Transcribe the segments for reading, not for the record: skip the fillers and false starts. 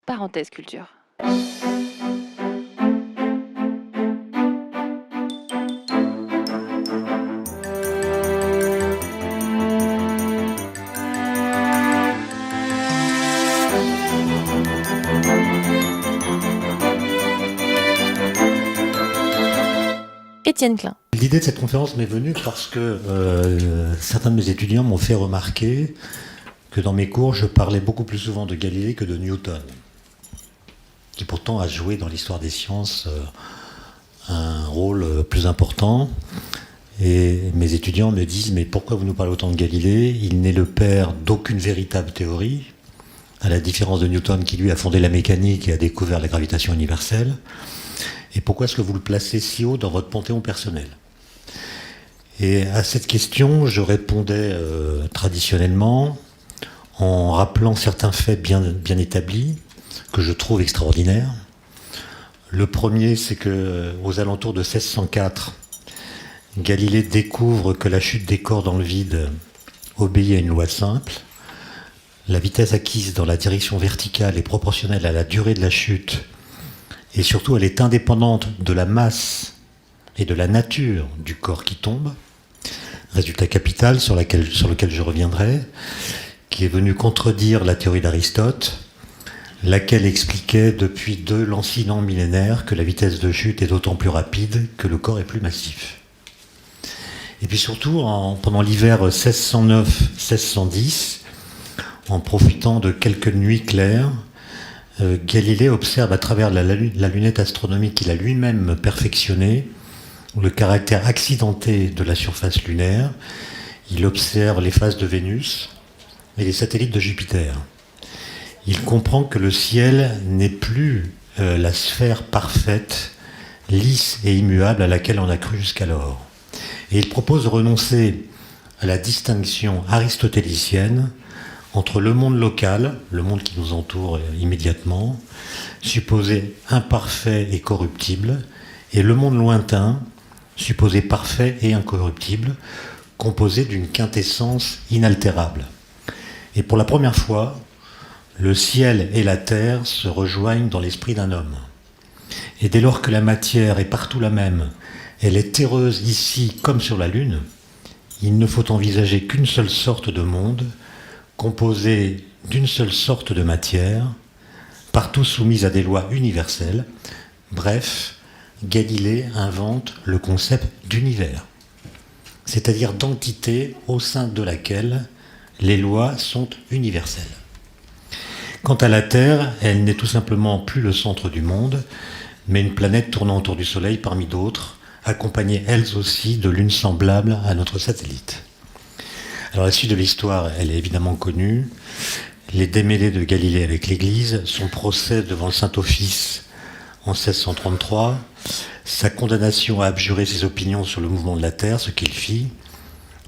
Parenthèse culture. Étienne Klein. L'idée de cette conférence m'est venue parce que certains de mes étudiants m'ont fait remarquer que dans mes cours, je parlais beaucoup plus souvent de Galilée que de Newton, qui pourtant a joué dans l'histoire des sciences un rôle plus important. Et mes étudiants me disent « Mais pourquoi vous nous parlez autant de Galilée ? Il n'est le père d'aucune véritable théorie, à la différence de Newton qui lui a fondé la mécanique et a découvert la gravitation universelle. Et pourquoi est-ce que vous le placez si haut dans votre panthéon personnel ?» Et à cette question, je répondais traditionnellement en rappelant certains faits bien établis, que je trouve extraordinaires. Le premier, c'est qu'aux alentours de 1604, Galilée découvre que la chute des corps dans le vide obéit à une loi simple. La vitesse acquise dans la direction verticale est proportionnelle à la durée de la chute, et surtout elle est indépendante de la masse et de la nature du corps qui tombe. Résultat capital sur lequel je reviendrai, qui est venu contredire la théorie d'Aristote, laquelle expliquait depuis 2 lancinants millénaires que la vitesse de chute est d'autant plus rapide que le corps est plus massif. Et puis surtout, pendant l'hiver 1609-1610, en profitant de quelques nuits claires, Galilée observe à travers la lunette astronomique qu'il a lui-même perfectionnée le caractère accidenté de la surface lunaire. Il observe les phases de Vénus et les satellites de Jupiter. Il comprend que le ciel n'est plus la sphère parfaite, lisse et immuable à laquelle on a cru jusqu'alors. Et il propose de renoncer à la distinction aristotélicienne entre le monde local, le monde qui nous entoure immédiatement, supposé imparfait et corruptible, et le monde lointain, supposé parfait et incorruptible, composé d'une quintessence inaltérable. Et pour la première fois, le ciel et la terre se rejoignent dans l'esprit d'un homme. Et dès lors que la matière est partout la même, elle est terreuse ici comme sur la Lune, il ne faut envisager qu'une seule sorte de monde, composé d'une seule sorte de matière, partout soumise à des lois universelles. Bref, Galilée invente le concept d'univers, c'est-à-dire d'entité au sein de laquelle les lois sont universelles. Quant à la Terre, elle n'est tout simplement plus le centre du monde, mais une planète tournant autour du Soleil parmi d'autres, accompagnées elles aussi de lunes semblables à notre satellite. Alors la suite de l'histoire, elle est évidemment connue. Les démêlés de Galilée avec l'Église, son procès devant le Saint-Office en 1633, sa condamnation à abjurer ses opinions sur le mouvement de la Terre, ce qu'il fit,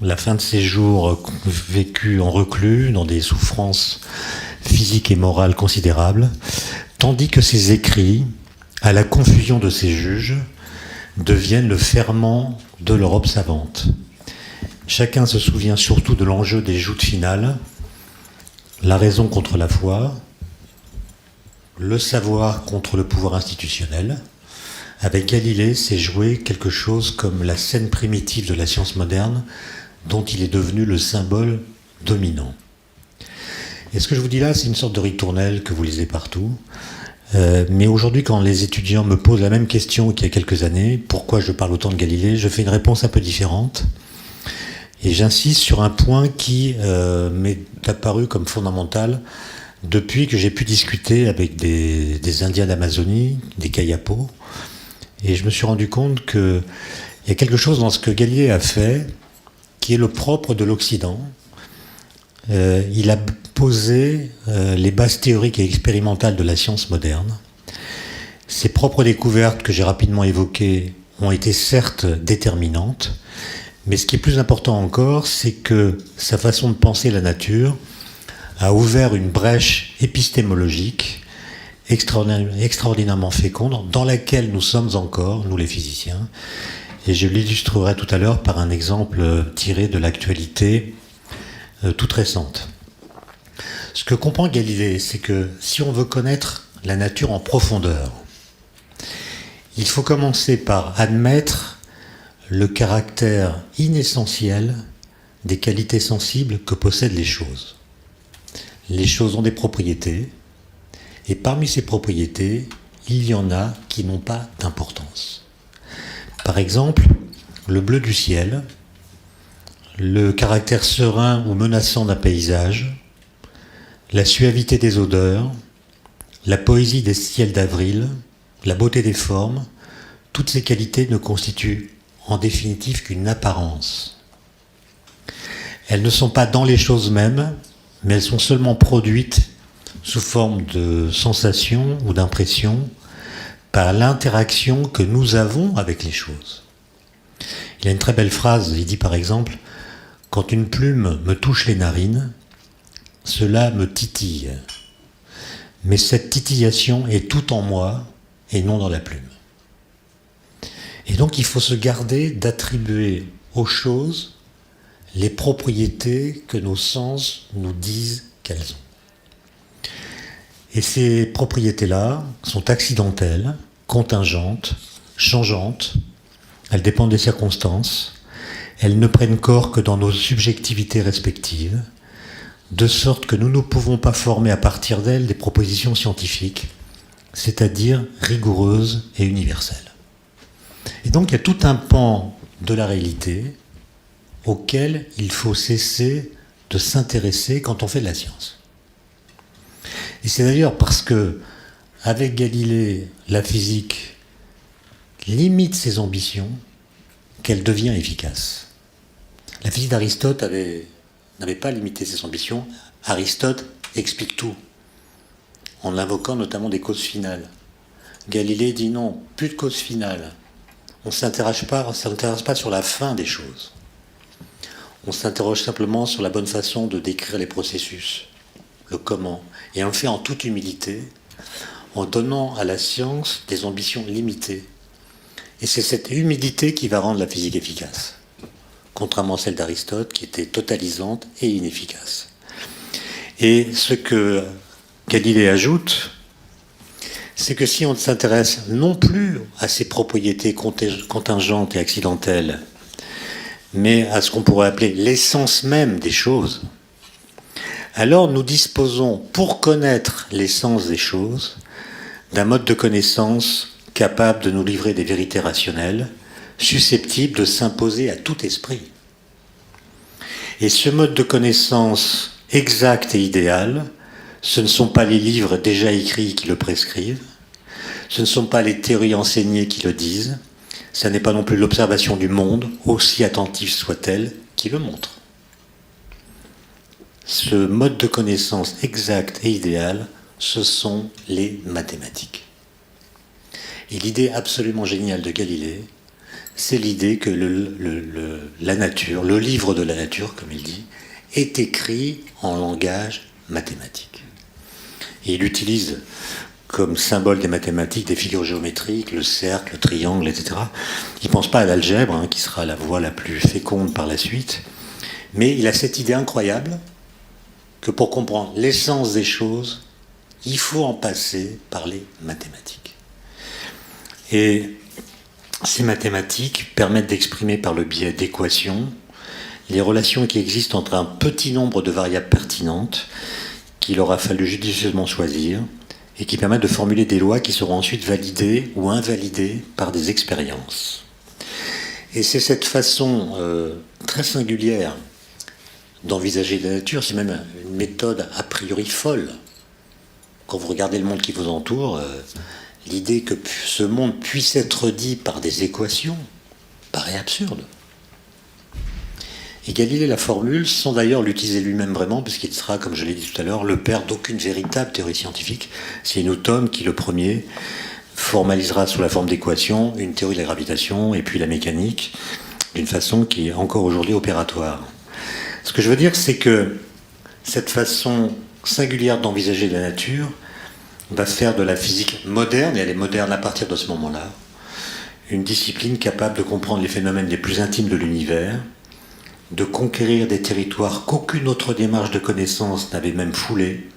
la fin de ses jours vécus en reclus, dans des souffrances physiques et morales considérables, tandis que ses écrits, à la confusion de ses juges, deviennent le ferment de l'Europe savante. Chacun se souvient surtout de l'enjeu des joutes finales, la raison contre la foi, le savoir contre le pouvoir institutionnel. Avec Galilée, c'est joué quelque chose comme la scène primitive de la science moderne, dont il est devenu le symbole dominant. Et ce que je vous dis là, c'est une sorte de ritournelle que vous lisez partout. Mais aujourd'hui, quand les étudiants me posent la même question qu'il y a quelques années, pourquoi je parle autant de Galilée, je fais une réponse un peu différente. Et j'insiste sur un point qui m'est apparu comme fondamental depuis que j'ai pu discuter avec des Indiens d'Amazonie, des Kayapos. Et je me suis rendu compte qu'il y a quelque chose dans ce que Galilée a fait qui est le propre de l'Occident. Il a posé les bases théoriques et expérimentales de la science moderne. Ses propres découvertes que j'ai rapidement évoquées ont été certes déterminantes, mais ce qui est plus important encore, c'est que sa façon de penser la nature a ouvert une brèche épistémologique extraordinairement féconde, dans laquelle nous sommes encore, nous les physiciens, et je l'illustrerai tout à l'heure par un exemple tiré de l'actualité toute récente. Ce que comprend Galilée, c'est que si on veut connaître la nature en profondeur. Il faut commencer par admettre le caractère inessentiel des qualités sensibles que possèdent les choses. Les choses ont des propriétés, et parmi ces propriétés, il y en a qui n'ont pas d'importance. Par exemple, le bleu du ciel, le caractère serein ou menaçant d'un paysage, la suavité des odeurs, la poésie des ciels d'avril, la beauté des formes, toutes ces qualités ne constituent en définitive qu'une apparence. Elles ne sont pas dans les choses mêmes, mais elles sont seulement produites sous forme de sensations ou d'impressions par l'interaction que nous avons avec les choses. Il y a une très belle phrase, il dit par exemple « Quand une plume me touche les narines, cela me titille. Mais cette titillation est tout en moi et non dans la plume. » Et donc il faut se garder d'attribuer aux choses les propriétés que nos sens nous disent qu'elles ont. Et ces propriétés-là sont accidentelles, contingentes, changeantes, elles dépendent des circonstances, elles ne prennent corps que dans nos subjectivités respectives, de sorte que nous ne pouvons pas former à partir d'elles des propositions scientifiques, c'est-à-dire rigoureuses et universelles. Et donc il y a tout un pan de la réalité auquel il faut cesser de s'intéresser quand on fait de la science. Et c'est d'ailleurs parce que, avec Galilée, la physique limite ses ambitions qu'elle devient efficace. La physique d'Aristote n'avait pas limité ses ambitions. Aristote explique tout, en invoquant notamment des causes finales. Galilée dit non, plus de causes finales. On ne s'intéresse pas sur la fin des choses. On s'interroge simplement sur la bonne façon de décrire les processus, le comment. Et on le fait en toute humilité, en donnant à la science des ambitions limitées. Et c'est cette humilité qui va rendre la physique efficace, contrairement à celle d'Aristote qui était totalisante et inefficace. Et ce que Galilée ajoute, c'est que si on ne s'intéresse non plus à ces propriétés contingentes et accidentelles, mais à ce qu'on pourrait appeler l'essence même des choses, alors nous disposons, pour connaître l'essence des choses, d'un mode de connaissance capable de nous livrer des vérités rationnelles, susceptibles de s'imposer à tout esprit. Et ce mode de connaissance exact et idéal, ce ne sont pas les livres déjà écrits qui le prescrivent, ce ne sont pas les théories enseignées qui le disent, ce n'est pas non plus l'observation du monde, aussi attentive soit-elle, qui le montre. Ce mode de connaissance exact et idéal, ce sont les mathématiques. Et l'idée absolument géniale de Galilée, c'est l'idée que la nature, le livre de la nature, comme il dit, est écrit en langage mathématique. Et il utilise comme symbole des mathématiques des figures géométriques, le cercle, le triangle, etc. Il ne pense pas à l'algèbre, qui sera la voie la plus féconde par la suite, mais il a cette idée incroyable que pour comprendre l'essence des choses, il faut en passer par les mathématiques. Et ces mathématiques permettent d'exprimer par le biais d'équations les relations qui existent entre un petit nombre de variables pertinentes qu'il aura fallu judicieusement choisir et qui permettent de formuler des lois qui seront ensuite validées ou invalidées par des expériences. Et c'est cette façon très singulière d'envisager la nature, c'est même une méthode a priori folle. Quand vous regardez le monde qui vous entoure, l'idée que ce monde puisse être dit par des équations paraît absurde. Et Galilée la formule, sans d'ailleurs l'utiliser lui-même vraiment, puisqu'il sera, comme je l'ai dit tout à l'heure, le père d'aucune véritable théorie scientifique. C'est Newton qui, le premier, formalisera sous la forme d'équations une théorie de la gravitation et puis la mécanique, d'une façon qui est encore aujourd'hui opératoire. Ce que je veux dire, c'est que cette façon singulière d'envisager la nature va faire de la physique moderne, et elle est moderne à partir de ce moment-là, une discipline capable de comprendre les phénomènes les plus intimes de l'univers, de conquérir des territoires qu'aucune autre démarche de connaissance n'avait même foulés,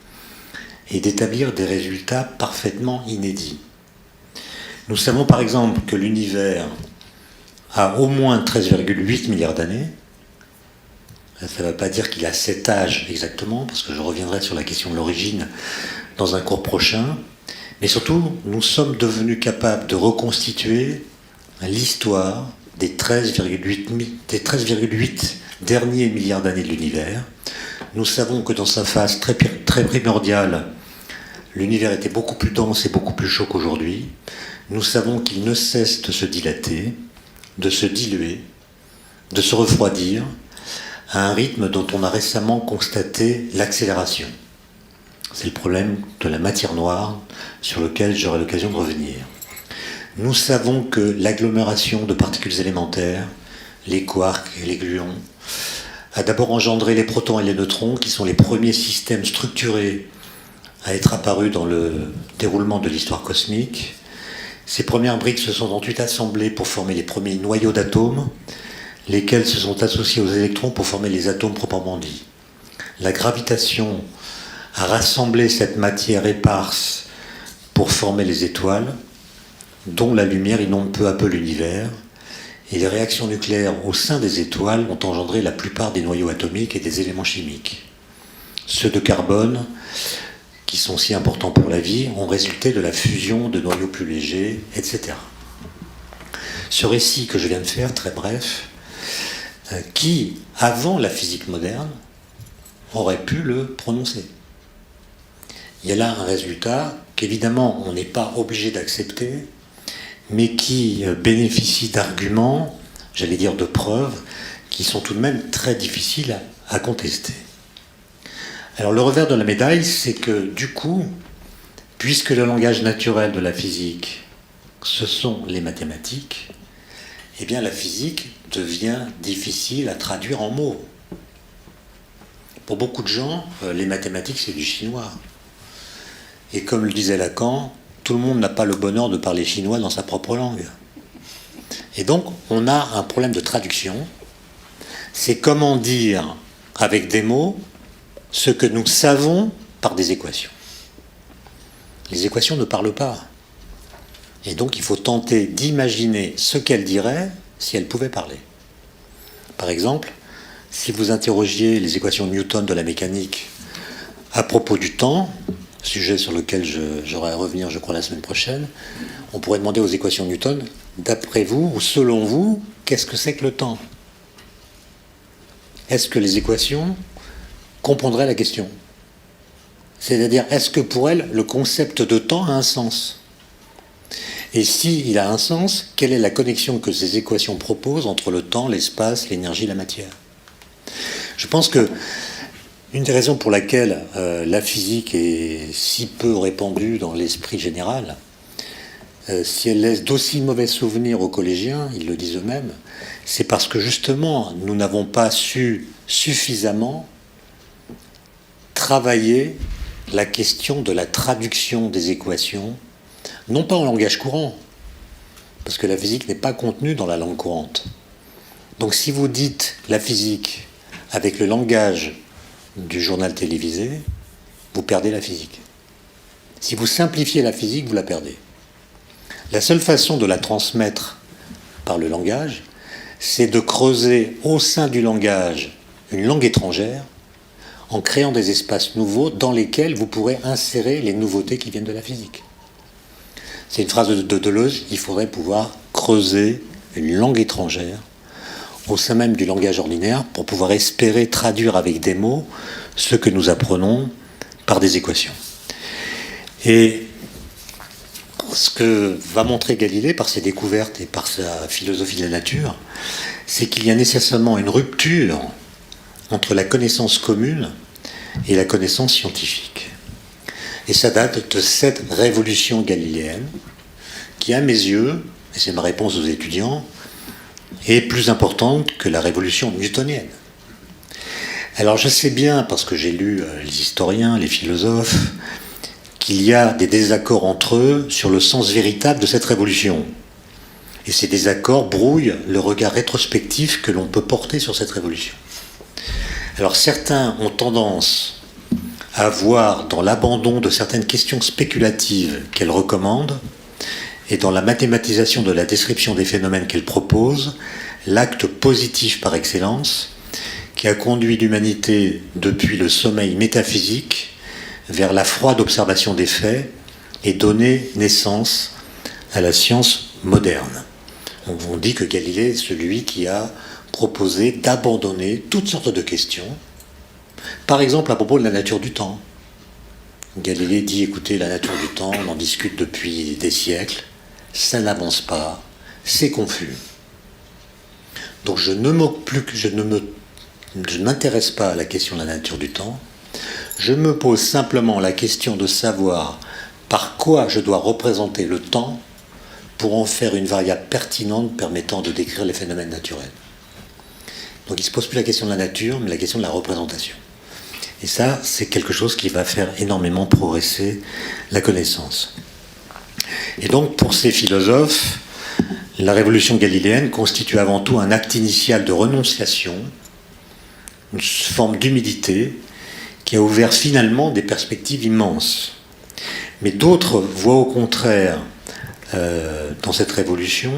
et d'établir des résultats parfaitement inédits. Nous savons par exemple que l'univers a au moins 13,8 milliards d'années. Ça ne veut pas dire qu'il a cet âge exactement, parce que je reviendrai sur la question de l'origine dans un cours prochain. Mais surtout, nous sommes devenus capables de reconstituer l'histoire des 13,8 derniers milliards d'années de l'univers. Nous savons que dans sa phase très primordiale, l'univers était beaucoup plus dense et beaucoup plus chaud qu'aujourd'hui. Nous savons qu'il ne cesse de se dilater, de se diluer, de se refroidir, à un rythme dont on a récemment constaté l'accélération. C'est le problème de la matière noire sur lequel j'aurai l'occasion de revenir. Nous savons que l'agglomération de particules élémentaires, les quarks et les gluons, a d'abord engendré les protons et les neutrons, qui sont les premiers systèmes structurés à être apparus dans le déroulement de l'histoire cosmique. Ces premières briques se sont ensuite assemblées pour former les premiers noyaux d'atomes, lesquels se sont associés aux électrons pour former les atomes proprement dits. La gravitation a rassemblé cette matière éparse pour former les étoiles, dont la lumière inonde peu à peu l'univers, et les réactions nucléaires au sein des étoiles ont engendré la plupart des noyaux atomiques et des éléments chimiques. Ceux de carbone, qui sont si importants pour la vie, ont résulté de la fusion de noyaux plus légers, etc. Ce récit que je viens de faire, très bref, qui, avant la physique moderne, aurait pu le prononcer. Il y a là un résultat qu'évidemment on n'est pas obligé d'accepter, mais qui bénéficie d'arguments, j'allais dire de preuves, qui sont tout de même très difficiles à contester. Alors le revers de la médaille, c'est que du coup, puisque le langage naturel de la physique, ce sont les mathématiques, eh bien la physique devient difficile à traduire en mots. Pour beaucoup de gens, les mathématiques, c'est du chinois. Et comme le disait Lacan, tout le monde n'a pas le bonheur de parler chinois dans sa propre langue. Et donc, on a un problème de traduction. C'est comment dire, avec des mots, ce que nous savons par des équations. Les équations ne parlent pas. Et donc, il faut tenter d'imaginer ce qu'elles diraient si elles pouvaient parler. Par exemple, si vous interrogiez les équations de Newton de la mécanique à propos du temps, sujet sur lequel j'aurai à revenir, je crois, la semaine prochaine, on pourrait demander aux équations de Newton, d'après vous, ou selon vous, qu'est-ce que c'est que le temps? Est-ce que les équations comprendraient la question? C'est-à-dire, est-ce que pour elles, le concept de temps a un sens? Et s'il a un sens, quelle est la connexion que ces équations proposent entre le temps, l'espace, l'énergie, la matière? Je pense que une des raisons pour laquelle la physique est si peu répandue dans l'esprit général, si elle laisse d'aussi mauvais souvenirs aux collégiens, ils le disent eux-mêmes, c'est parce que justement, nous n'avons pas su suffisamment travailler la question de la traduction des équations, non pas en langage courant, parce que la physique n'est pas contenue dans la langue courante. Donc si vous dites la physique avec le langage du journal télévisé, vous perdez la physique. Si vous simplifiez la physique, vous la perdez. La seule façon de la transmettre par le langage, c'est de creuser au sein du langage une langue étrangère en créant des espaces nouveaux dans lesquels vous pourrez insérer les nouveautés qui viennent de la physique. C'est une phrase de Deleuze, il faudrait pouvoir creuser une langue étrangère au sein même du langage ordinaire pour pouvoir espérer traduire avec des mots ce que nous apprenons par des équations. Et ce que va montrer Galilée par ses découvertes et par sa philosophie de la nature, c'est qu'il y a nécessairement une rupture entre la connaissance commune et la connaissance scientifique. Et ça date de cette révolution galiléenne qui, à mes yeux, et c'est ma réponse aux étudiants, est plus importante que la révolution newtonienne. Alors je sais bien, parce que j'ai lu les historiens, les philosophes, qu'il y a des désaccords entre eux sur le sens véritable de cette révolution. Et ces désaccords brouillent le regard rétrospectif que l'on peut porter sur cette révolution. Alors certains ont tendance à voir dans l'abandon de certaines questions spéculatives qu'elle recommande et dans la mathématisation de la description des phénomènes qu'elle propose, l'acte positif par excellence qui a conduit l'humanité depuis le sommeil métaphysique vers la froide observation des faits et donné naissance à la science moderne. On dit que Galilée est celui qui a proposé d'abandonner toutes sortes de questions, par exemple à propos de la nature du temps. Galilée dit, écoutez, la nature du temps, on en discute depuis des siècles, ça n'avance pas, c'est confus. Donc je ne m'intéresse pas à la question de la nature du temps, je me pose simplement la question de savoir par quoi je dois représenter le temps pour en faire une variable pertinente permettant de décrire les phénomènes naturels. Donc il ne se pose plus la question de la nature, mais la question de la représentation. Et ça, c'est quelque chose qui va faire énormément progresser la connaissance. Et donc pour ces philosophes, la révolution galiléenne constitue avant tout un acte initial de renonciation, une forme d'humilité qui a ouvert finalement des perspectives immenses. Mais d'autres voient au contraire dans cette révolution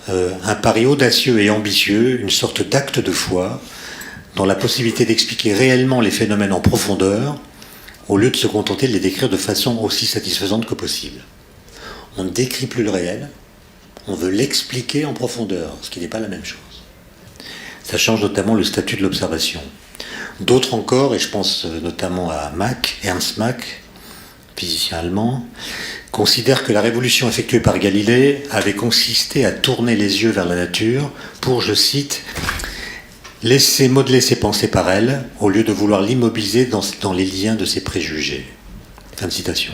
un pari audacieux et ambitieux, une sorte d'acte de foi dans la possibilité d'expliquer réellement les phénomènes en profondeur au lieu de se contenter de les décrire de façon aussi satisfaisante que possible. On ne décrit plus le réel, on veut l'expliquer en profondeur, ce qui n'est pas la même chose. Ça change notamment le statut de l'observation. D'autres encore, et je pense notamment à Ernst Mach, physicien allemand, considère que la révolution effectuée par Galilée avait consisté à tourner les yeux vers la nature pour, je cite, laisser modeler ses pensées par elle, au lieu de vouloir l'immobiliser dans les liens de ses préjugés. Fin de citation.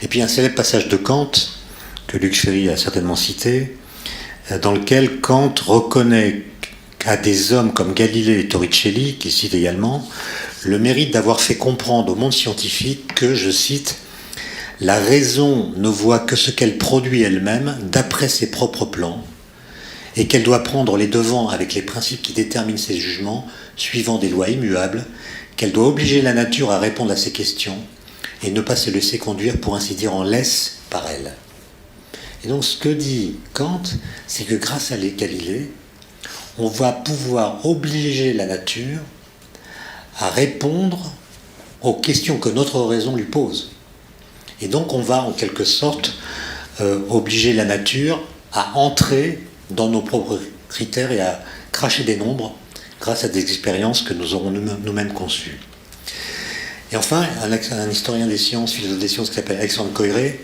Et puis un célèbre passage de Kant, que Luc Ferry a certainement cité, dans lequel Kant reconnaît à des hommes comme Galilée et Torricelli, qui cite également, le mérite d'avoir fait comprendre au monde scientifique que, je cite, « la raison ne voit que ce qu'elle produit elle-même d'après ses propres plans, et qu'elle doit prendre les devants avec les principes qui déterminent ses jugements, suivant des lois immuables, qu'elle doit obliger la nature à répondre à ces questions, et ne pas se laisser conduire, pour ainsi dire, en laisse par elle. » Et donc ce que dit Kant, c'est que grâce à Galilée, on va pouvoir obliger la nature à répondre aux questions que notre raison lui pose. Et donc on va en quelque sorte obliger la nature à entrer dans nos propres critères et à cracher des nombres grâce à des expériences que nous aurons nous-mêmes conçues. Et enfin, un historien des sciences, philosophe des sciences qui s'appelle Alexandre Koyré,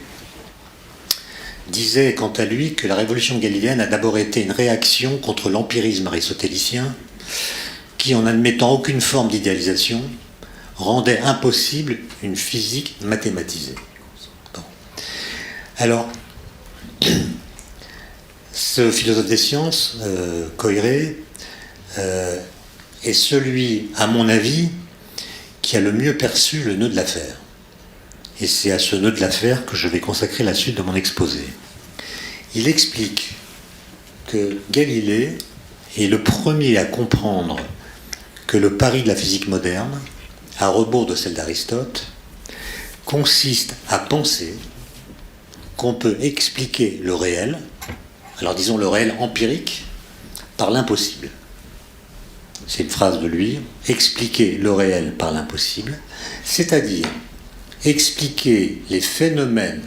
disait quant à lui que la révolution galiléenne a d'abord été une réaction contre l'empirisme aristotélicien qui, en n'admettant aucune forme d'idéalisation, rendait impossible une physique mathématisée. Bon. Alors, ce philosophe des sciences, Koyré, est celui, à mon avis, qui a le mieux perçu le nœud de l'affaire. Et c'est à ce nœud de l'affaire que je vais consacrer la suite de mon exposé. Il explique que Galilée est le premier à comprendre que le pari de la physique moderne, à rebours de celle d'Aristote, consiste à penser qu'on peut expliquer le réel, alors disons le réel empirique, par l'impossible. C'est une phrase de lui, expliquer le réel par l'impossible, c'est-à-dire expliquer les phénomènes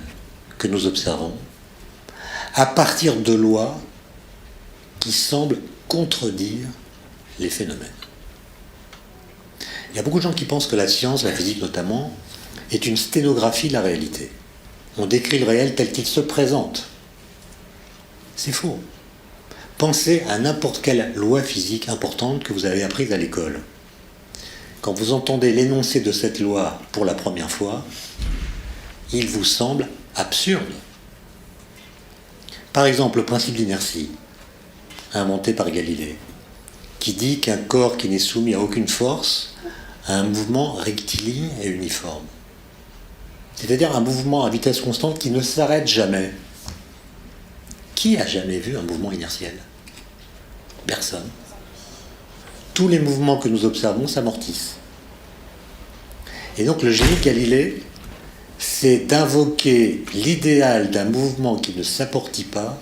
que nous observons à partir de lois qui semblent contredire les phénomènes. Il y a beaucoup de gens qui pensent que la science, la physique notamment, est une sténographie de la réalité. On décrit le réel tel qu'il se présente. C'est faux. Pensez à n'importe quelle loi physique importante que vous avez apprise à l'école. Quand vous entendez l'énoncé de cette loi pour la première fois, il vous semble absurde. Par exemple, le principe d'inertie, inventé par Galilée, qui dit qu'un corps qui n'est soumis à aucune force a un mouvement rectiligne et uniforme. C'est-à-dire un mouvement à vitesse constante qui ne s'arrête jamais. Qui a jamais vu un mouvement inertiel ? Personne. Tous les mouvements que nous observons s'amortissent. Et donc le génie de Galilée, c'est d'invoquer l'idéal d'un mouvement qui ne s'amortit pas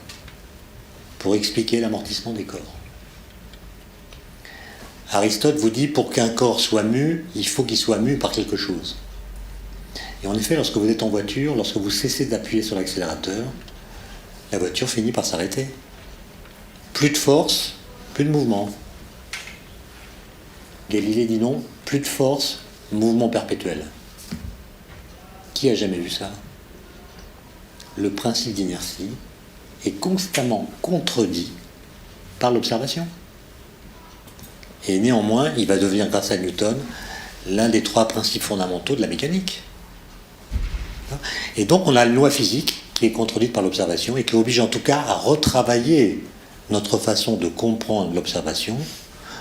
pour expliquer l'amortissement des corps. Aristote vous dit, pour qu'un corps soit mu, il faut qu'il soit mu par quelque chose. Et en effet, lorsque vous êtes en voiture, lorsque vous cessez d'appuyer sur l'accélérateur, la voiture finit par s'arrêter. Plus de force, plus de mouvement. Galilée dit non, plus de force, mouvement perpétuel. Qui a jamais vu ça? Le principe d'inertie est constamment contredit par l'observation. Et néanmoins, il va devenir, grâce à Newton, l'un des 3 principes fondamentaux de la mécanique. Et donc on a une loi physique qui est contredite par l'observation et qui oblige en tout cas à retravailler notre façon de comprendre l'observation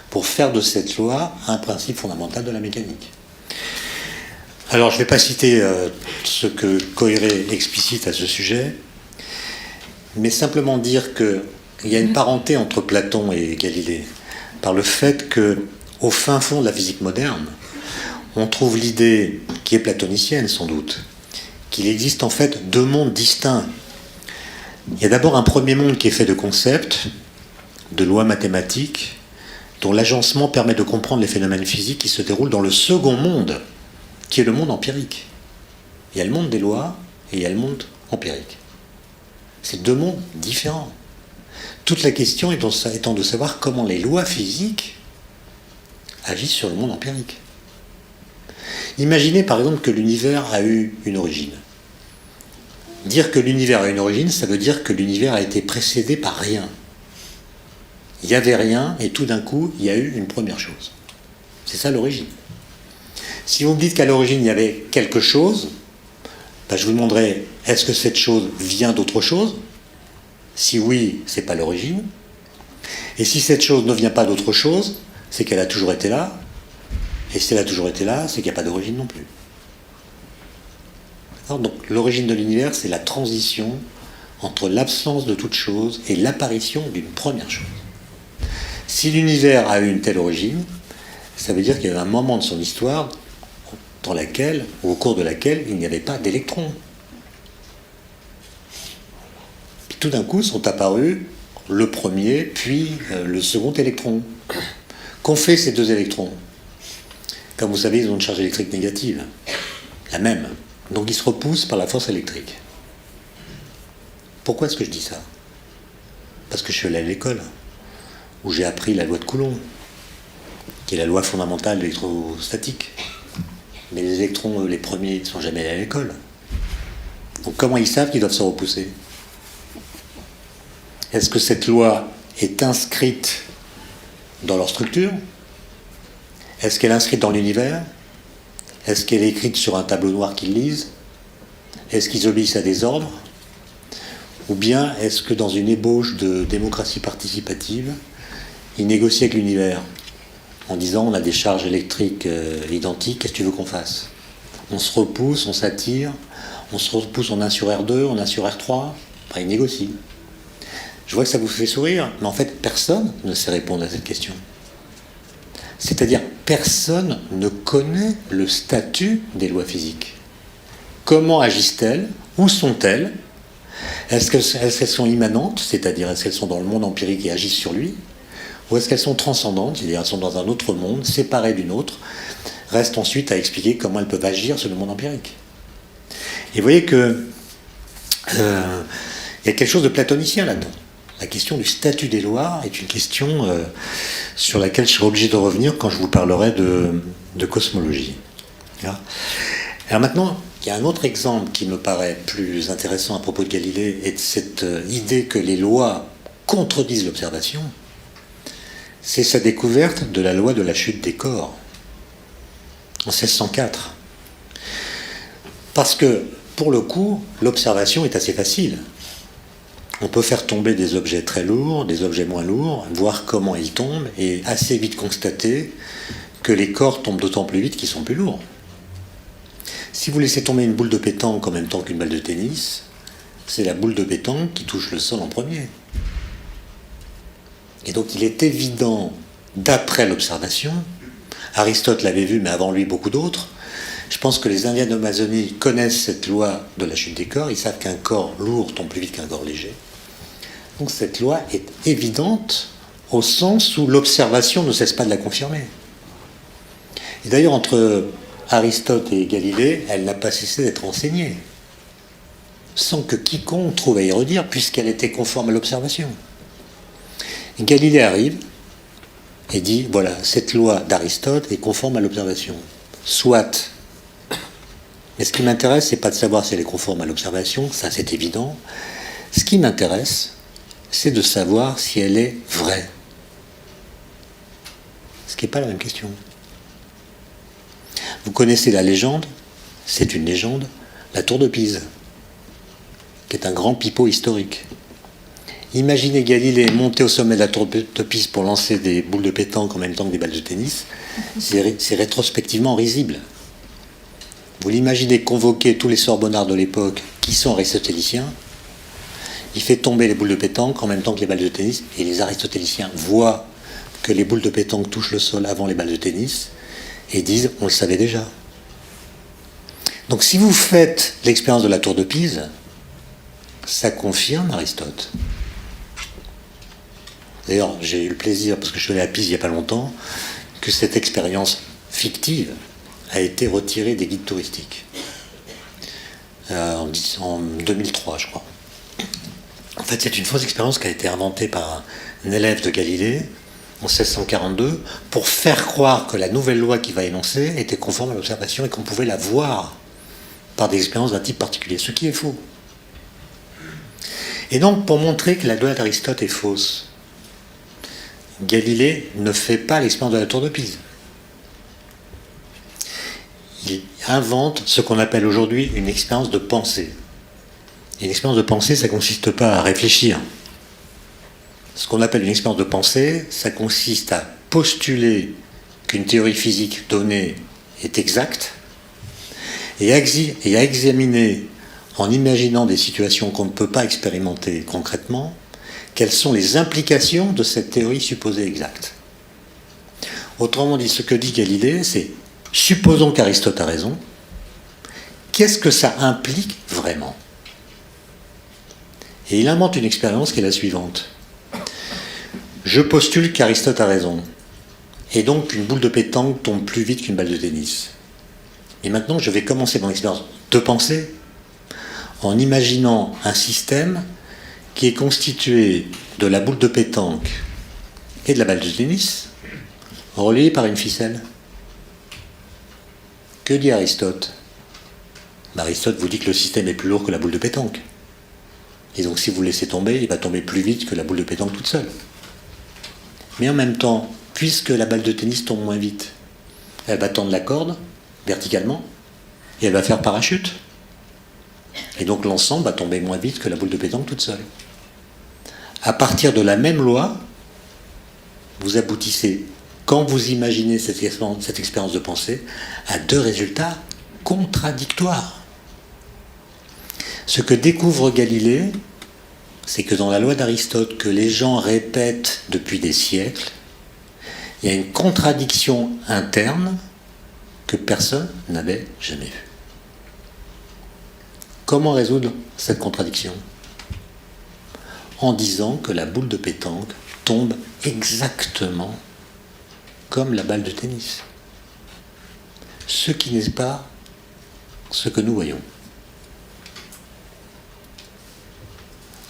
pour faire de cette loi un principe fondamental de la mécanique. Alors je ne vais pas citer ce que Coiré explicite à ce sujet, mais simplement dire qu'il y a une parenté entre Platon et Galilée, par le fait qu'au fin fond de la physique moderne, on trouve l'idée, qui est platonicienne sans doute, qu'il existe en fait 2 mondes distincts. Il y a d'abord un premier monde qui est fait de concepts, de lois mathématiques, dont l'agencement permet de comprendre les phénomènes physiques qui se déroulent dans le second monde, qui est le monde empirique. Il y a le monde des lois et il y a le monde empirique. C'est 2 mondes différents. Toute la question étant de savoir comment les lois physiques agissent sur le monde empirique. Imaginez par exemple que l'univers a eu une origine. Dire que l'univers a une origine, ça veut dire que l'univers a été précédé par rien. Il n'y avait rien et tout d'un coup, il y a eu une première chose. C'est ça l'origine. Si vous me dites qu'à l'origine, il y avait quelque chose, je vous demanderai, est-ce que cette chose vient d'autre chose? Si oui, c'est pas l'origine. Et si cette chose ne vient pas d'autre chose, c'est qu'elle a toujours été là. Et si elle a toujours été là, c'est qu'il n'y a pas d'origine non plus. Donc l'origine de l'univers, c'est la transition entre l'absence de toute chose et l'apparition d'une première chose. Si l'univers a eu une telle origine, ça veut dire qu'il y a eu un moment de son histoire dans laquelle, ou au cours de laquelle, il n'y avait pas d'électrons. Puis tout d'un coup sont apparus le premier, puis le second électron. Qu'ont fait ces 2 électrons? Comme vous savez, ils ont une charge électrique négative, la même. Donc ils se repoussent par la force électrique. Pourquoi est-ce que je dis ça? Parce que je suis allé à l'école, où j'ai appris la loi de Coulomb, qui est la loi fondamentale de l'électrostatique. Mais les électrons, les premiers, ne sont jamais allés à l'école. Donc comment ils savent qu'ils doivent se repousser? Est-ce que cette loi est inscrite dans leur structure? Est-ce qu'elle est inscrite dans l'univers? Est-ce qu'elle est écrite sur un tableau noir qu'ils lisent? Est-ce qu'ils obéissent à des ordres? Ou bien est-ce que dans une ébauche de démocratie participative, ils négocient avec l'univers en disant on a des charges électriques identiques, qu'est-ce que tu veux qu'on fasse? On se repousse, on s'attire, on se repousse en 1 sur R2, en 1 sur R3, ils négocient. Je vois que ça vous fait sourire, mais en fait personne ne sait répondre à cette question. C'est-à-dire, personne ne connaît le statut des lois physiques. Comment agissent-elles? Où sont-elles? Est-ce qu'elles sont immanentes, c'est-à-dire est-ce qu'elles sont dans le monde empirique et agissent sur lui? Ou est-ce qu'elles sont transcendantes, c'est-à-dire elles sont dans un autre monde, séparées d'une autre? Reste ensuite à expliquer comment elles peuvent agir sur le monde empirique. Et vous voyez que il y a quelque chose de platonicien là-dedans. La question du statut des lois est une question sur laquelle je serai obligé de revenir quand je vous parlerai de cosmologie. Alors maintenant, il y a un autre exemple qui me paraît plus intéressant à propos de Galilée et de cette idée que les lois contredisent l'observation. C'est sa découverte de la loi de la chute des corps en 1604. Parce que, pour le coup, l'observation est assez facile. On peut faire tomber des objets très lourds, des objets moins lourds, voir comment ils tombent, et assez vite constater que les corps tombent d'autant plus vite qu'ils sont plus lourds. Si vous laissez tomber une boule de pétanque en même temps qu'une balle de tennis, c'est la boule de pétanque qui touche le sol en premier. Et donc il est évident, d'après l'observation, Aristote l'avait vu, mais avant lui beaucoup d'autres, Je pense que les Indiens d'Amazonie connaissent cette loi de la chute des corps. Ils savent qu'un corps lourd tombe plus vite qu'un corps léger. Donc cette loi est évidente au sens où l'observation ne cesse pas de la confirmer. Et d'ailleurs, entre Aristote et Galilée, elle n'a pas cessé d'être enseignée, sans que quiconque trouve à y redire, puisqu'elle était conforme à l'observation. Et Galilée arrive et dit, voilà, cette loi d'Aristote est conforme à l'observation. Soit. Mais ce qui m'intéresse, c'est pas de savoir si elle est conforme à l'observation, ça c'est évident. Ce qui m'intéresse, c'est de savoir si elle est vraie. Ce qui n'est pas la même question. Vous connaissez la légende, c'est une légende, la tour de Pise, qui est un grand pipeau historique. Imaginez Galilée monter au sommet de la tour de Pise pour lancer des boules de pétanque en même temps que des balles de tennis, c'est rétrospectivement risible. Vous l'imaginez convoquer tous les sorbonnards de l'époque qui sont aristotéliciens, il fait tomber les boules de pétanque en même temps que les balles de tennis, et les aristotéliciens voient que les boules de pétanque touchent le sol avant les balles de tennis, et disent, on le savait déjà. Donc si vous faites l'expérience de la tour de Pise, ça confirme Aristote. D'ailleurs, j'ai eu le plaisir, parce que je suis allé à Pise il n'y a pas longtemps, que cette expérience fictive a été retirée des guides touristiques. En 2003, je crois. En fait, c'est une fausse expérience qui a été inventée par un élève de Galilée en 1642 pour faire croire que la nouvelle loi qu'il va énoncer était conforme à l'observation et qu'on pouvait la voir par des expériences d'un type particulier, ce qui est faux. Et donc, pour montrer que la loi d'Aristote est fausse, Galilée ne fait pas l'expérience de la tour de Pise. Il invente ce qu'on appelle aujourd'hui une expérience de pensée. Et une expérience de pensée, ça ne consiste pas à réfléchir. Ce qu'on appelle une expérience de pensée, ça consiste à postuler qu'une théorie physique donnée est exacte et à examiner, en imaginant des situations qu'on ne peut pas expérimenter concrètement, quelles sont les implications de cette théorie supposée exacte. Autrement dit, ce que dit Galilée, c'est supposons qu'Aristote a raison, qu'est-ce que ça implique vraiment ? Et il invente une expérience qui est la suivante. Je postule qu'Aristote a raison, et donc qu'une boule de pétanque tombe plus vite qu'une balle de tennis. Et maintenant, je vais commencer mon expérience de pensée en imaginant un système qui est constitué de la boule de pétanque et de la balle de tennis, reliée par une ficelle. Que dit Aristote ? Aristote vous dit que le système est plus lourd que la boule de pétanque. Et donc si vous le laissez tomber, il va tomber plus vite que la boule de pétanque toute seule. Mais en même temps, puisque la balle de tennis tombe moins vite, elle va tendre la corde verticalement et elle va faire parachute. Et donc l'ensemble va tomber moins vite que la boule de pétanque toute seule. À partir de la même loi, vous aboutissez, quand vous imaginez cette expérience de pensée, à deux résultats contradictoires. Ce que découvre Galilée, c'est que dans la loi d'Aristote, que les gens répètent depuis des siècles, il y a une contradiction interne que personne n'avait jamais vue. Comment résoudre cette contradiction ? En disant que la boule de pétanque tombe exactement comme la balle de tennis. Ce qui n'est pas ce que nous voyons.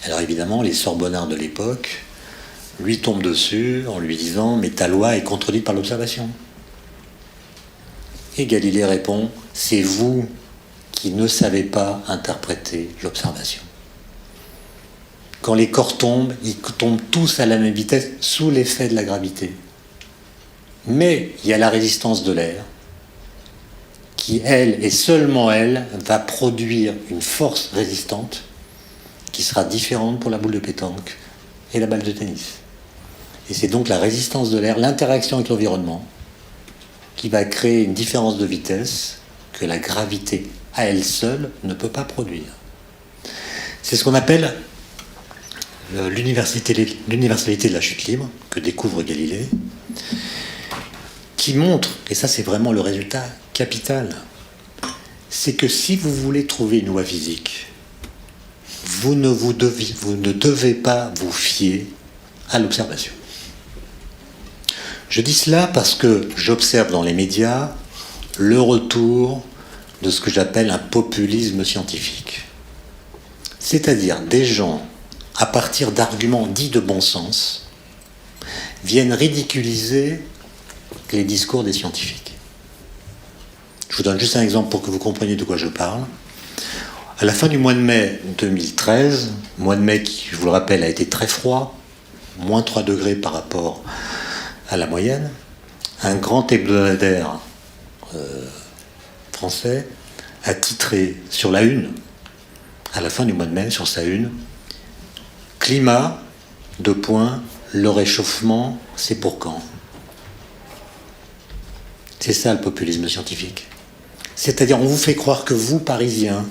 Alors évidemment, les sorbonnards de l'époque lui tombent dessus en lui disant « Mais ta loi est contredite par l'observation ». Et Galilée répond « C'est vous qui ne savez pas interpréter l'observation ». Quand les corps tombent, ils tombent tous à la même vitesse sous l'effet de la gravité. Mais il y a la résistance de l'air qui, elle, et seulement elle, va produire une force résistante qui sera différente pour la boule de pétanque et la balle de tennis. Et c'est donc la résistance de l'air, l'interaction avec l'environnement, qui va créer une différence de vitesse que la gravité à elle seule ne peut pas produire. C'est ce qu'on appelle l'universalité de la chute libre, que découvre Galilée, qui montre, et ça c'est vraiment le résultat capital, c'est que si vous voulez trouver une loi physique, vous ne devez pas vous fier à l'observation. Je dis cela parce que j'observe dans les médias le retour de ce que j'appelle un populisme scientifique. C'est-à-dire des gens, à partir d'arguments dits de bon sens, viennent ridiculiser les discours des scientifiques. Je vous donne juste un exemple pour que vous compreniez de quoi je parle. À la fin du mois de mai 2013, mois de mai qui, je vous le rappelle, a été très froid, moins 3 degrés par rapport à la moyenne, un grand hebdomadaire français a titré sur la une, à la fin du mois de mai, sur sa une, climat, le réchauffement, c'est pour quand? C'est ça le populisme scientifique. C'est-à-dire, on vous fait croire que vous, Parisiens,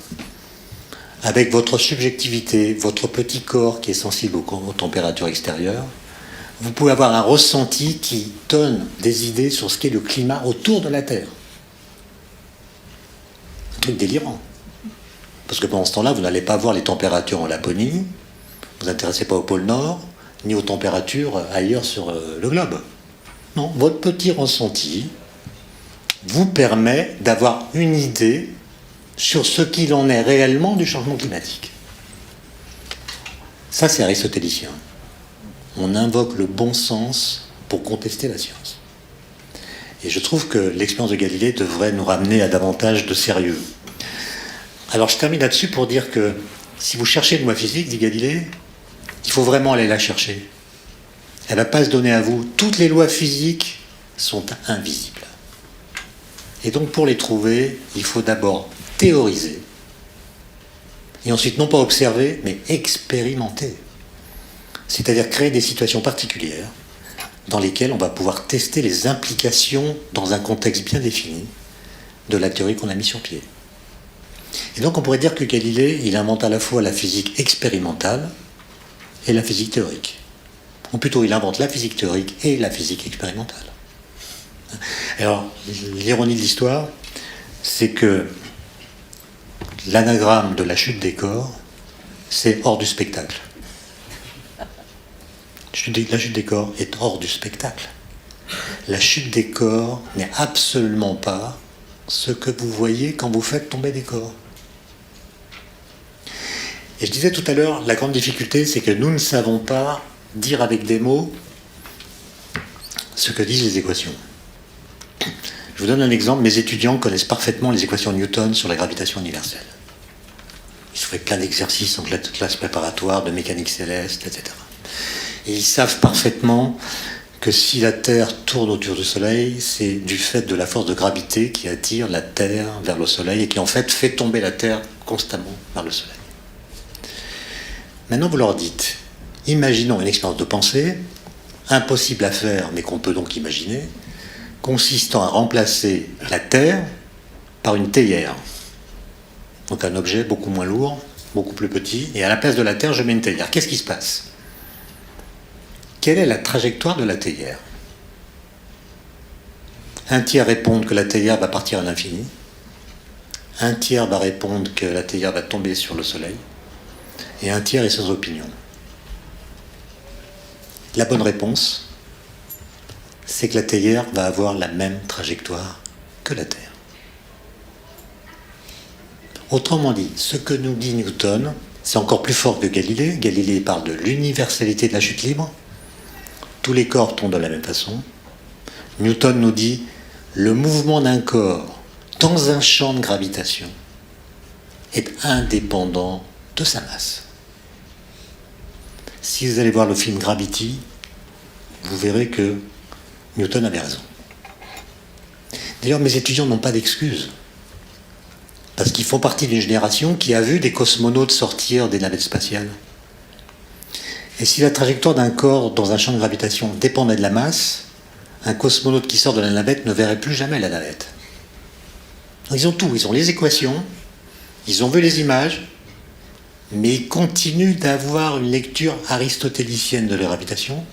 avec votre subjectivité, votre petit corps qui est sensible aux températures extérieures, vous pouvez avoir un ressenti qui donne des idées sur ce qu'est le climat autour de la Terre. Un truc délirant. Parce que pendant ce temps-là, vous n'allez pas voir les températures en Laponie, vous ne vous intéressez pas au pôle Nord, ni aux températures ailleurs sur le globe. Non, votre petit ressenti vous permet d'avoir une idée sur ce qu'il en est réellement du changement climatique. Ça, c'est aristotélicien. On invoque le bon sens pour contester la science. Et je trouve que l'expérience de Galilée devrait nous ramener à davantage de sérieux. Alors je termine là-dessus pour dire que si vous cherchez une loi physique, dit Galilée, il faut vraiment aller la chercher. Elle ne va pas se donner à vous. Toutes les lois physiques sont invisibles. Et donc pour les trouver, il faut d'abord théoriser. Et ensuite, non pas observer, mais expérimenter. C'est-à-dire créer des situations particulières dans lesquelles on va pouvoir tester les implications dans un contexte bien défini de la théorie qu'on a mis sur pied. Et donc on pourrait dire que Galilée, il invente à la fois la physique expérimentale et la physique théorique. Ou plutôt, il invente la physique théorique et la physique expérimentale. Alors, l'ironie de l'histoire, c'est que l'anagramme de la chute des corps, c'est hors du spectacle. La chute des corps est hors du spectacle. La chute des corps n'est absolument pas ce que vous voyez quand vous faites tomber des corps. Et je disais tout à l'heure, la grande difficulté, c'est que nous ne savons pas dire avec des mots ce que disent les équations. Je vous donne un exemple, mes étudiants connaissent parfaitement les équations de Newton sur la gravitation universelle. Ils se font plein d'exercices en classe préparatoire, de mécanique céleste, etc. Et ils savent parfaitement que si la Terre tourne autour du Soleil, c'est du fait de la force de gravité qui attire la Terre vers le Soleil et qui en fait fait tomber la Terre constamment vers le Soleil. Maintenant vous leur dites, imaginons une expérience de pensée, impossible à faire mais qu'on peut donc imaginer, consistant à remplacer la Terre par une théière. Donc un objet beaucoup moins lourd, beaucoup plus petit, et à la place de la Terre, je mets une théière. Qu'est-ce qui se passe? Quelle est la trajectoire de la théière? Un tiers répondent que la théière va partir à l'infini, un tiers va répondre que la théière va tomber sur le Soleil, et un tiers est sans opinion. La bonne réponse, c'est que la théière va avoir la même trajectoire que la Terre. Autrement dit, ce que nous dit Newton, c'est encore plus fort que Galilée. Galilée parle de l'universalité de la chute libre. Tous les corps tombent de la même façon. Newton nous dit le mouvement d'un corps dans un champ de gravitation est indépendant de sa masse. Si vous allez voir le film Gravity, vous verrez que Newton avait raison. D'ailleurs, mes étudiants n'ont pas d'excuses. Parce qu'ils font partie d'une génération qui a vu des cosmonautes sortir des navettes spatiales. Et si la trajectoire d'un corps dans un champ de gravitation dépendait de la masse, un cosmonaute qui sort de la navette ne verrait plus jamais la navette. Ils ont tout, ils ont les équations, ils ont vu les images, mais ils continuent d'avoir une lecture aristotélicienne de la gravitation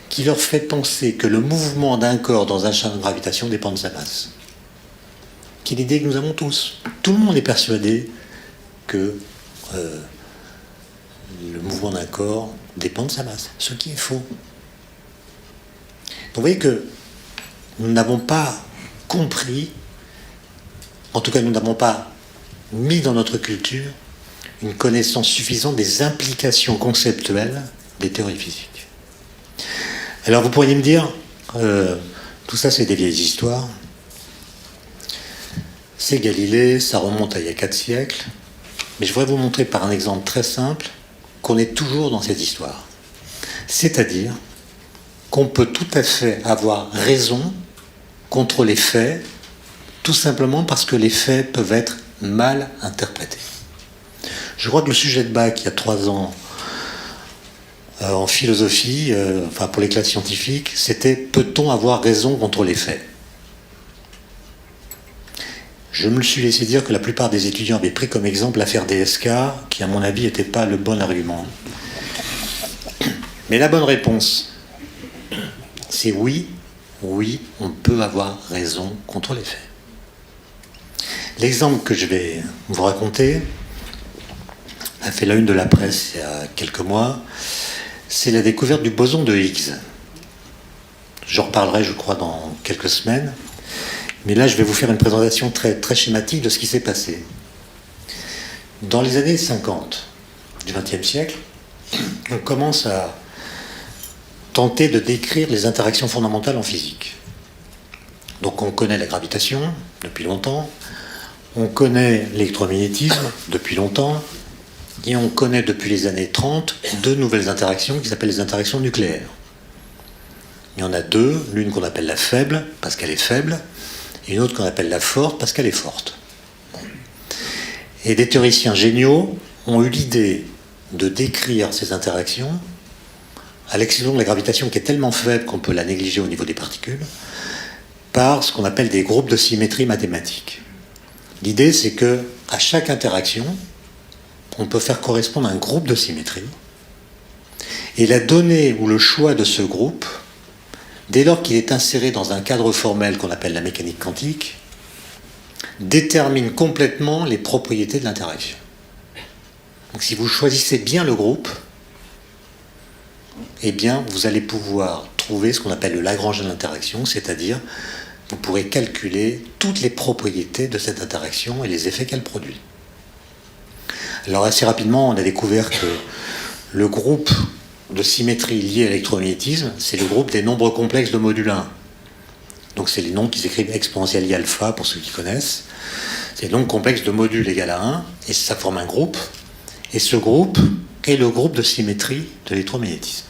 qui leur fait penser que le mouvement d'un corps dans un champ de gravitation dépend de sa masse. qui est l'idée que nous avons tous. Tout le monde est persuadé que le mouvement d'un corps dépend de sa masse, ce qui est faux. Donc vous voyez que nous n'avons pas compris, en tout cas nous n'avons pas mis dans notre culture une connaissance suffisante des implications conceptuelles des théories physiques. Alors vous pourriez me dire, tout ça c'est des vieilles histoires, c'est Galilée, ça remonte à il y a 4 siècles, mais je voudrais vous montrer par un exemple très simple qu'on est toujours dans cette histoire. C'est-à-dire qu'on peut tout à fait avoir raison contre les faits, tout simplement parce que les faits peuvent être mal interprétés. Je crois que le sujet de bac, il y a 3 ans, en philosophie, pour les classes scientifiques, c'était « Peut-on avoir raison contre les faits ?» Je me suis laissé dire que la plupart des étudiants avaient pris comme exemple l'affaire DSK, qui à mon avis n'était pas le bon argument. Mais la bonne réponse, c'est oui, on peut avoir raison contre les faits. L'exemple que je vais vous raconter a fait la une de la presse il y a quelques mois, c'est la découverte du boson de Higgs. J'en reparlerai, je crois, dans quelques semaines. Mais là, je vais vous faire une présentation très, très schématique de ce qui s'est passé. Dans les années 50 du XXe siècle, on commence à tenter de décrire les interactions fondamentales en physique. Donc on connaît la gravitation depuis longtemps, on connaît l'électromagnétisme depuis longtemps, et on connaît depuis les années 30 2 nouvelles interactions qui s'appellent les interactions nucléaires. Il y en a 2, l'une qu'on appelle la faible, parce qu'elle est faible, et une autre qu'on appelle la forte, parce qu'elle est forte. Et des théoriciens géniaux ont eu l'idée de décrire ces interactions, à l'exception de la gravitation qui est tellement faible qu'on peut la négliger au niveau des particules, par ce qu'on appelle des groupes de symétrie mathématiques. L'idée, c'est que à chaque interaction, on peut faire correspondre un groupe de symétrie, et la donnée ou le choix de ce groupe, dès lors qu'il est inséré dans un cadre formel qu'on appelle la mécanique quantique, détermine complètement les propriétés de l'interaction. Donc si vous choisissez bien le groupe, eh bien vous allez pouvoir trouver ce qu'on appelle le Lagrangien de l'interaction, c'est-à-dire vous pourrez calculer toutes les propriétés de cette interaction et les effets qu'elle produit. Alors assez rapidement, on a découvert que le groupe de symétrie lié à l'électromagnétisme, c'est le groupe des nombres complexes de module 1. Donc c'est les nombres qui s'écrivent exponentielle I alpha, pour ceux qui connaissent. C'est le nombre complexe de modules égal à 1, et ça forme un groupe. Et ce groupe est le groupe de symétrie de l'électromagnétisme.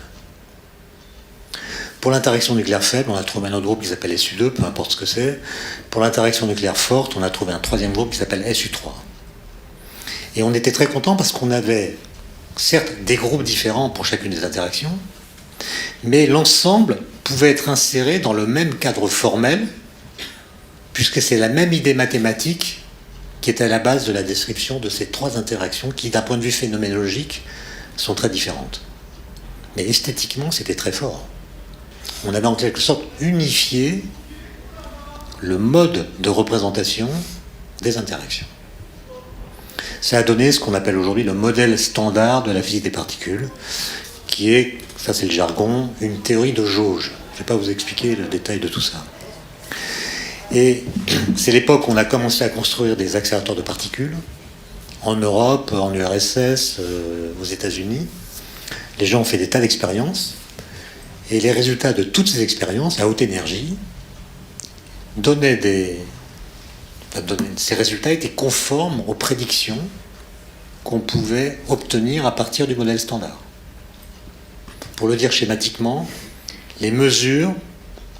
Pour l'interaction nucléaire faible, on a trouvé un autre groupe qui s'appelle SU2, peu importe ce que c'est. Pour l'interaction nucléaire forte, on a trouvé un 3e groupe qui s'appelle SU3. Et on était très contents parce qu'on avait, certes, des groupes différents pour chacune des interactions, mais l'ensemble pouvait être inséré dans le même cadre formel, puisque c'est la même idée mathématique qui est à la base de la description de ces 3 interactions qui, d'un point de vue phénoménologique, sont très différentes. Mais esthétiquement, c'était très fort. On avait en quelque sorte unifié le mode de représentation des interactions. Ça a donné ce qu'on appelle aujourd'hui le modèle standard de la physique des particules, qui est, ça c'est le jargon, une théorie de jauge. Je ne vais pas vous expliquer le détail de tout ça. Et c'est l'époque où on a commencé à construire des accélérateurs de particules, en Europe, en URSS, aux États-Unis. Les gens ont fait des tas d'expériences, et les résultats de toutes ces expériences à haute énergie ces résultats étaient conformes aux prédictions qu'on pouvait obtenir à partir du modèle standard. Pour le dire schématiquement, les mesures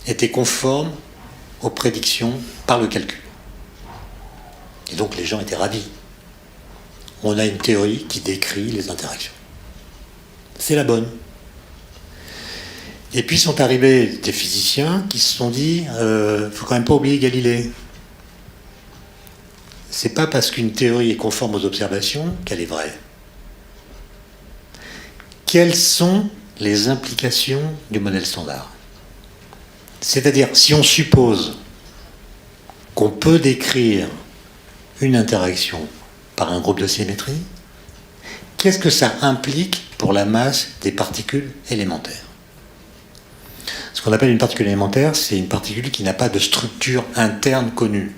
étaient conformes aux prédictions par le calcul. Et donc les gens étaient ravis. On a une théorie qui décrit les interactions. C'est la bonne. Et puis sont arrivés des physiciens qui se sont dit faut quand même pas oublier Galilée. C'est pas parce qu'une théorie est conforme aux observations qu'elle est vraie. Quelles sont les implications du modèle standard ? C'est-à-dire, si on suppose qu'on peut décrire une interaction par un groupe de symétrie, qu'est-ce que ça implique pour la masse des particules élémentaires? Ce qu'on appelle une particule élémentaire, c'est une particule qui n'a pas de structure interne connue.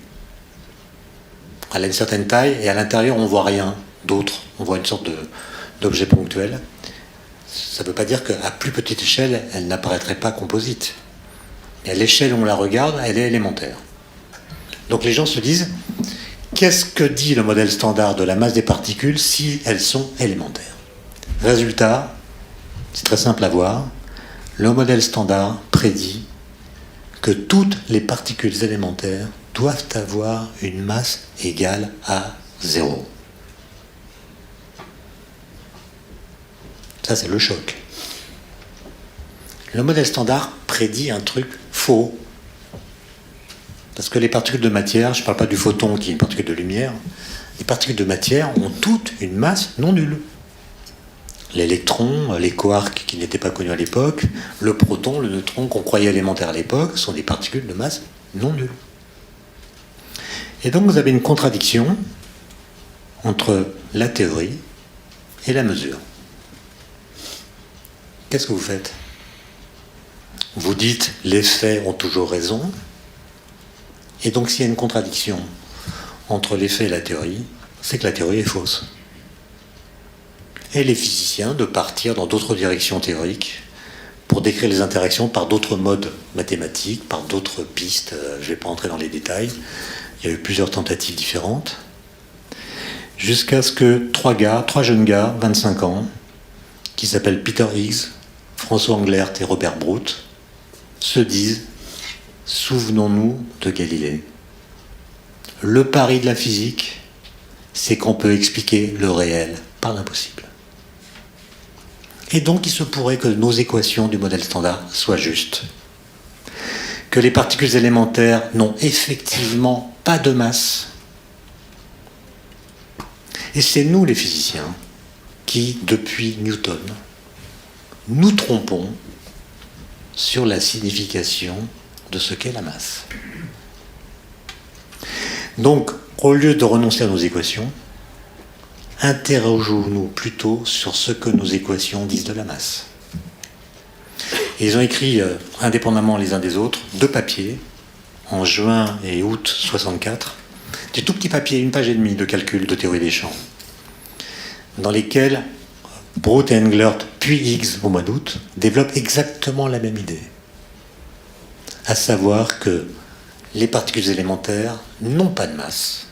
Elle a une certaine taille et à l'intérieur on ne voit rien d'autre, on voit une sorte d'objet ponctuel. Ça ne veut pas dire qu'à plus petite échelle, elle n'apparaîtrait pas composite. Et à l'échelle où on la regarde, elle est élémentaire. Donc les gens se disent, qu'est-ce que dit le modèle standard de la masse des particules si elles sont élémentaires? Résultat, c'est très simple à voir, le modèle standard prédit que toutes les particules élémentaires doivent avoir une masse égale à 0. Ça, c'est le choc. Le modèle standard prédit un truc faux. Parce que les particules de matière, je ne parle pas du photon qui est une particule de lumière, les particules de matière ont toutes une masse non nulle. L'électron, les quarks qui n'étaient pas connus à l'époque, le proton, le neutron qu'on croyait élémentaires à l'époque, sont des particules de masse non nulle. Et donc vous avez une contradiction entre la théorie et la mesure. Qu'est-ce que vous faites? Vous dites les faits ont toujours raison, et donc s'il y a une contradiction entre les faits et la théorie, c'est que la théorie est fausse. Et les physiciens de partir dans d'autres directions théoriques pour décrire les interactions par d'autres modes mathématiques, par d'autres pistes. Je ne vais pas entrer dans les détails. Il y a eu plusieurs tentatives différentes. Jusqu'à ce que trois jeunes gars, 25 ans, qui s'appellent Peter Higgs, François Englert et Robert Brout, se disent « Souvenons-nous de Galilée. Le pari de la physique, c'est qu'on peut expliquer le réel par l'impossible. » Et donc il se pourrait que nos équations du modèle standard soient justes. Que les particules élémentaires n'ont effectivement pas de masse. Et c'est nous les physiciens qui, depuis Newton, nous trompons sur la signification de ce qu'est la masse. Donc, au lieu de renoncer à nos équations, interrogeons-nous plutôt sur ce que nos équations disent de la masse. Et ils ont écrit, indépendamment les uns des autres, 2 papiers, en juin et août 64, des tout petits papiers, 1 page et demie de calcul de théorie des champs, dans lesquels Brout et Englert, puis Higgs au mois d'août, développent exactement la même idée. À savoir que les particules élémentaires n'ont pas de masse.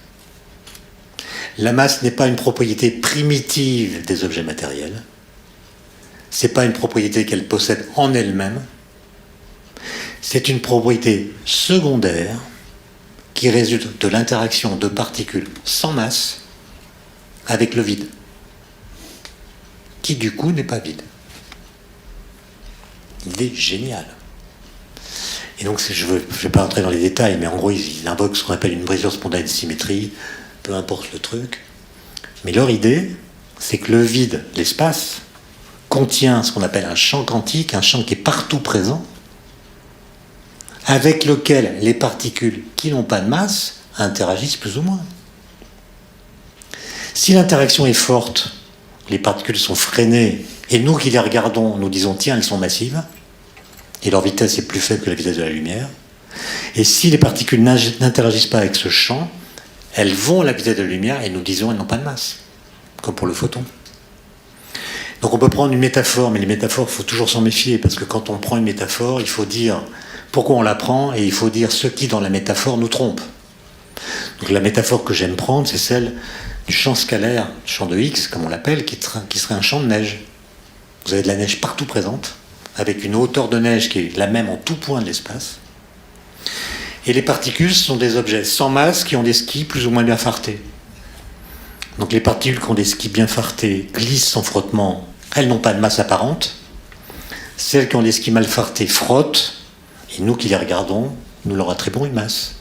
La masse n'est pas une propriété primitive des objets matériels. Ce n'est pas une propriété qu'elles possèdent en elles-mêmes. C'est une propriété secondaire qui résulte de l'interaction de particules sans masse avec le vide, qui du coup n'est pas vide. Il est génial. Et donc je ne vais pas entrer dans les détails, mais en gros ils invoquent ce qu'on appelle une brisure spontanée de symétrie, peu importe le truc. Mais leur idée, c'est que le vide, l'espace, contient ce qu'on appelle un champ quantique, un champ qui est partout présent, avec lequel les particules qui n'ont pas de masse interagissent plus ou moins. Si l'interaction est forte, les particules sont freinées, et nous qui les regardons, nous disons tiens, elles sont massives, et leur vitesse est plus faible que la vitesse de la lumière. Et si les particules n'interagissent pas avec ce champ, elles vont à la vitesse de la lumière et nous disons elles n'ont pas de masse, comme pour le photon. Donc on peut prendre une métaphore, mais les métaphores, il faut toujours s'en méfier, parce que quand on prend une métaphore, il faut dire pourquoi on la prend, et il faut dire ce qui, dans la métaphore, nous trompe. Donc la métaphore que j'aime prendre, c'est celle du champ scalaire, du champ de Higgs, comme on l'appelle, qui serait un champ de neige. Vous avez de la neige partout présente, avec une hauteur de neige qui est la même en tout point de l'espace. Et les particules sont des objets sans masse qui ont des skis plus ou moins bien fartés. Donc les particules qui ont des skis bien fartés glissent sans frottement, elles n'ont pas de masse apparente. Celles qui ont des skis mal fartés frottent, et nous qui les regardons, nous leur attribuons une masse.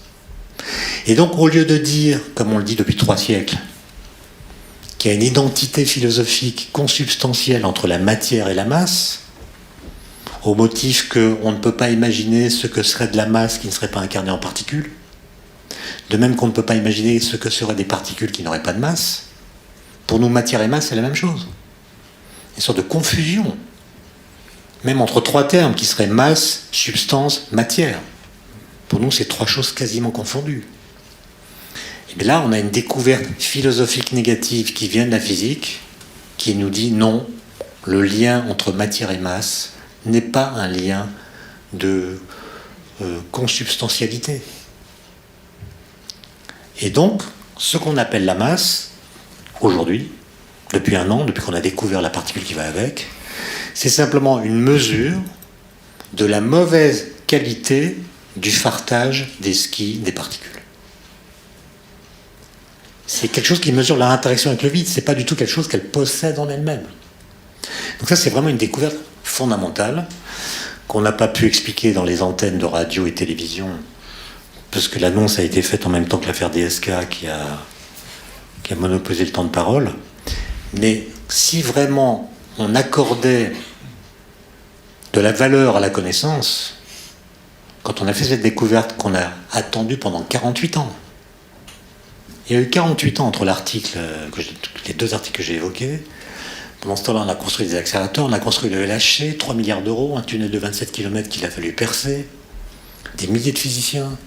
Et donc au lieu de dire, comme on le dit depuis 3 siècles, qu'il y a une identité philosophique consubstantielle entre la matière et la masse, au motif qu'on ne peut pas imaginer ce que serait de la masse qui ne serait pas incarnée en particules, De même qu'on ne peut pas imaginer ce que seraient des particules qui n'auraient pas de masse. Pour nous, matière et masse, c'est la même chose. Une sorte de confusion, même entre trois termes qui seraient masse, substance, matière. Pour nous, c'est trois choses quasiment confondues. Et bien là, on a une découverte philosophique négative qui vient de la physique, qui nous dit non, le lien entre matière et masse n'est pas un lien de consubstantialité. Et donc, ce qu'on appelle la masse, aujourd'hui, depuis un an, depuis qu'on a découvert la particule qui va avec, c'est simplement une mesure de la mauvaise qualité du fartage des skis des particules. C'est quelque chose qui mesure leur interaction avec le vide, c'est pas du tout quelque chose qu'elles possèdent en elles-mêmes. Donc ça, c'est vraiment une découverte fondamentale qu'on n'a pas pu expliquer dans les antennes de radio et télévision, parce que l'annonce a été faite en même temps que l'affaire DSK qui a monopolisé le temps de parole. Mais si vraiment on accordait de la valeur à la connaissance, quand on a fait cette découverte qu'on a attendue pendant 48 ans, il y a eu 48 ans entre les deux articles que j'ai évoqués. Pendant ce temps-là, on a construit des accélérateurs, on a construit le LHC, 3 milliards d'euros, un tunnel de 27 km qu'il a fallu percer, des milliers de physiciens.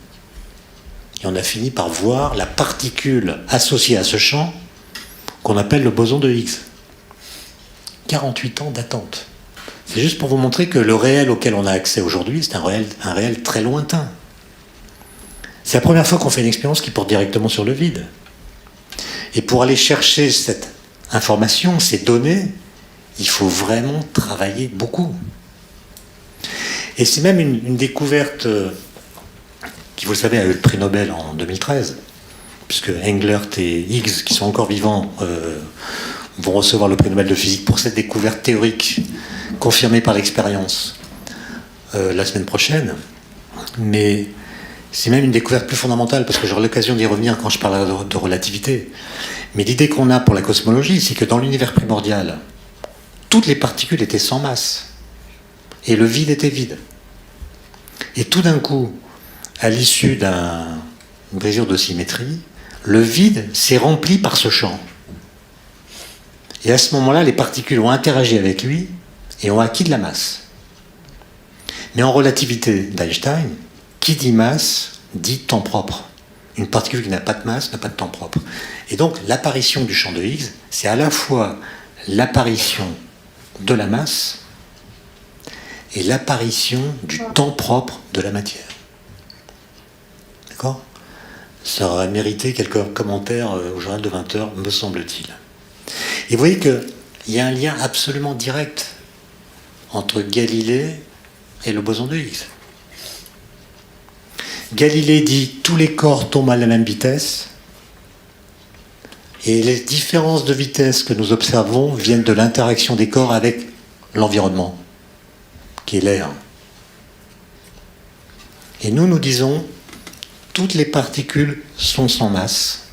Et on a fini par voir la particule associée à ce champ qu'on appelle le boson de Higgs. 48 ans d'attente. C'est juste pour vous montrer que le réel auquel on a accès aujourd'hui, c'est un réel très lointain. C'est la première fois qu'on fait une expérience qui porte directement sur le vide. Et pour aller chercher cette information, ces données, il faut vraiment travailler beaucoup. Et c'est même une découverte qui, vous le savez, a eu le prix Nobel en 2013, puisque Englert et Higgs, qui sont encore vivants, vont recevoir le prix Nobel de physique pour cette découverte théorique confirmée par l'expérience la semaine prochaine. Mais c'est même une découverte plus fondamentale, parce que j'aurai l'occasion d'y revenir quand je parlerai de relativité. Mais l'idée qu'on a pour la cosmologie, c'est que dans l'univers primordial, toutes les particules étaient sans masse. Et le vide était vide. Et tout d'un coup, à l'issue d'une brisure de symétrie, le vide s'est rempli par ce champ. Et à ce moment-là, les particules ont interagi avec lui et ont acquis de la masse. Mais en relativité d'Einstein, qui dit masse dit temps propre. Une particule qui n'a pas de masse n'a pas de temps propre. Et donc l'apparition du champ de Higgs, c'est à la fois l'apparition de la masse et l'apparition du temps propre de la matière. D'accord ? Ça aurait mérité quelques commentaires au journal de 20h, me semble-t-il. Et vous voyez qu'il y a un lien absolument direct entre Galilée et le boson de Higgs. Galilée dit « tous les corps tombent à la même vitesse » et les différences de vitesse que nous observons viennent de l'interaction des corps avec l'environnement, qui est l'air. Et nous disons « toutes les particules sont sans masse »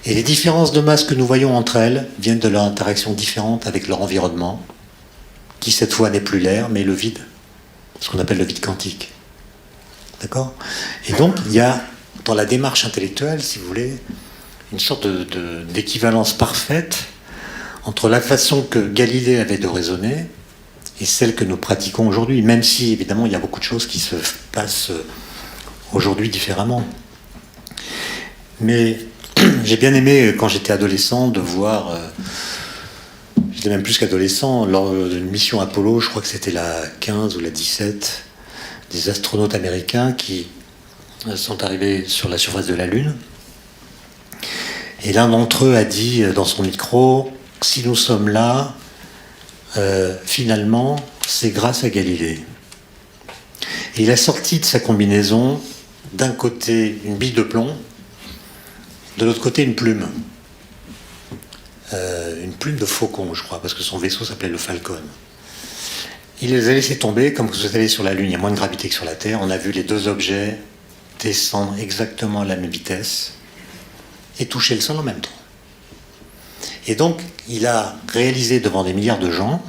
et les différences de masse que nous voyons entre elles viennent de leur interaction différente avec leur environnement, qui cette fois n'est plus l'air, mais le vide, ce qu'on appelle le vide quantique. D'accord ? Et donc, il y a, dans la démarche intellectuelle, si vous voulez, une sorte d'équivalence parfaite entre la façon que Galilée avait de raisonner et celle que nous pratiquons aujourd'hui, même si, évidemment, il y a beaucoup de choses qui se passent aujourd'hui différemment. Mais j'ai bien aimé, quand j'étais adolescent, de voir... j'étais même plus qu'adolescent, lors d'une mission Apollo, je crois que c'était la 15 ou la 17... des astronautes américains qui sont arrivés sur la surface de la Lune. Et l'un d'entre eux a dit dans son micro, si nous sommes là, finalement, c'est grâce à Galilée. Et il a sorti de sa combinaison, d'un côté une bille de plomb, de l'autre côté une plume. Une plume de faucon, je crois, parce que son vaisseau s'appelait le Falcon. Il les a laissés tomber, comme vous savez, sur la Lune, il y a moins de gravité que sur la Terre. On a vu les deux objets descendre exactement à la même vitesse et toucher le sol en même temps. Et donc, il a réalisé devant des milliards de gens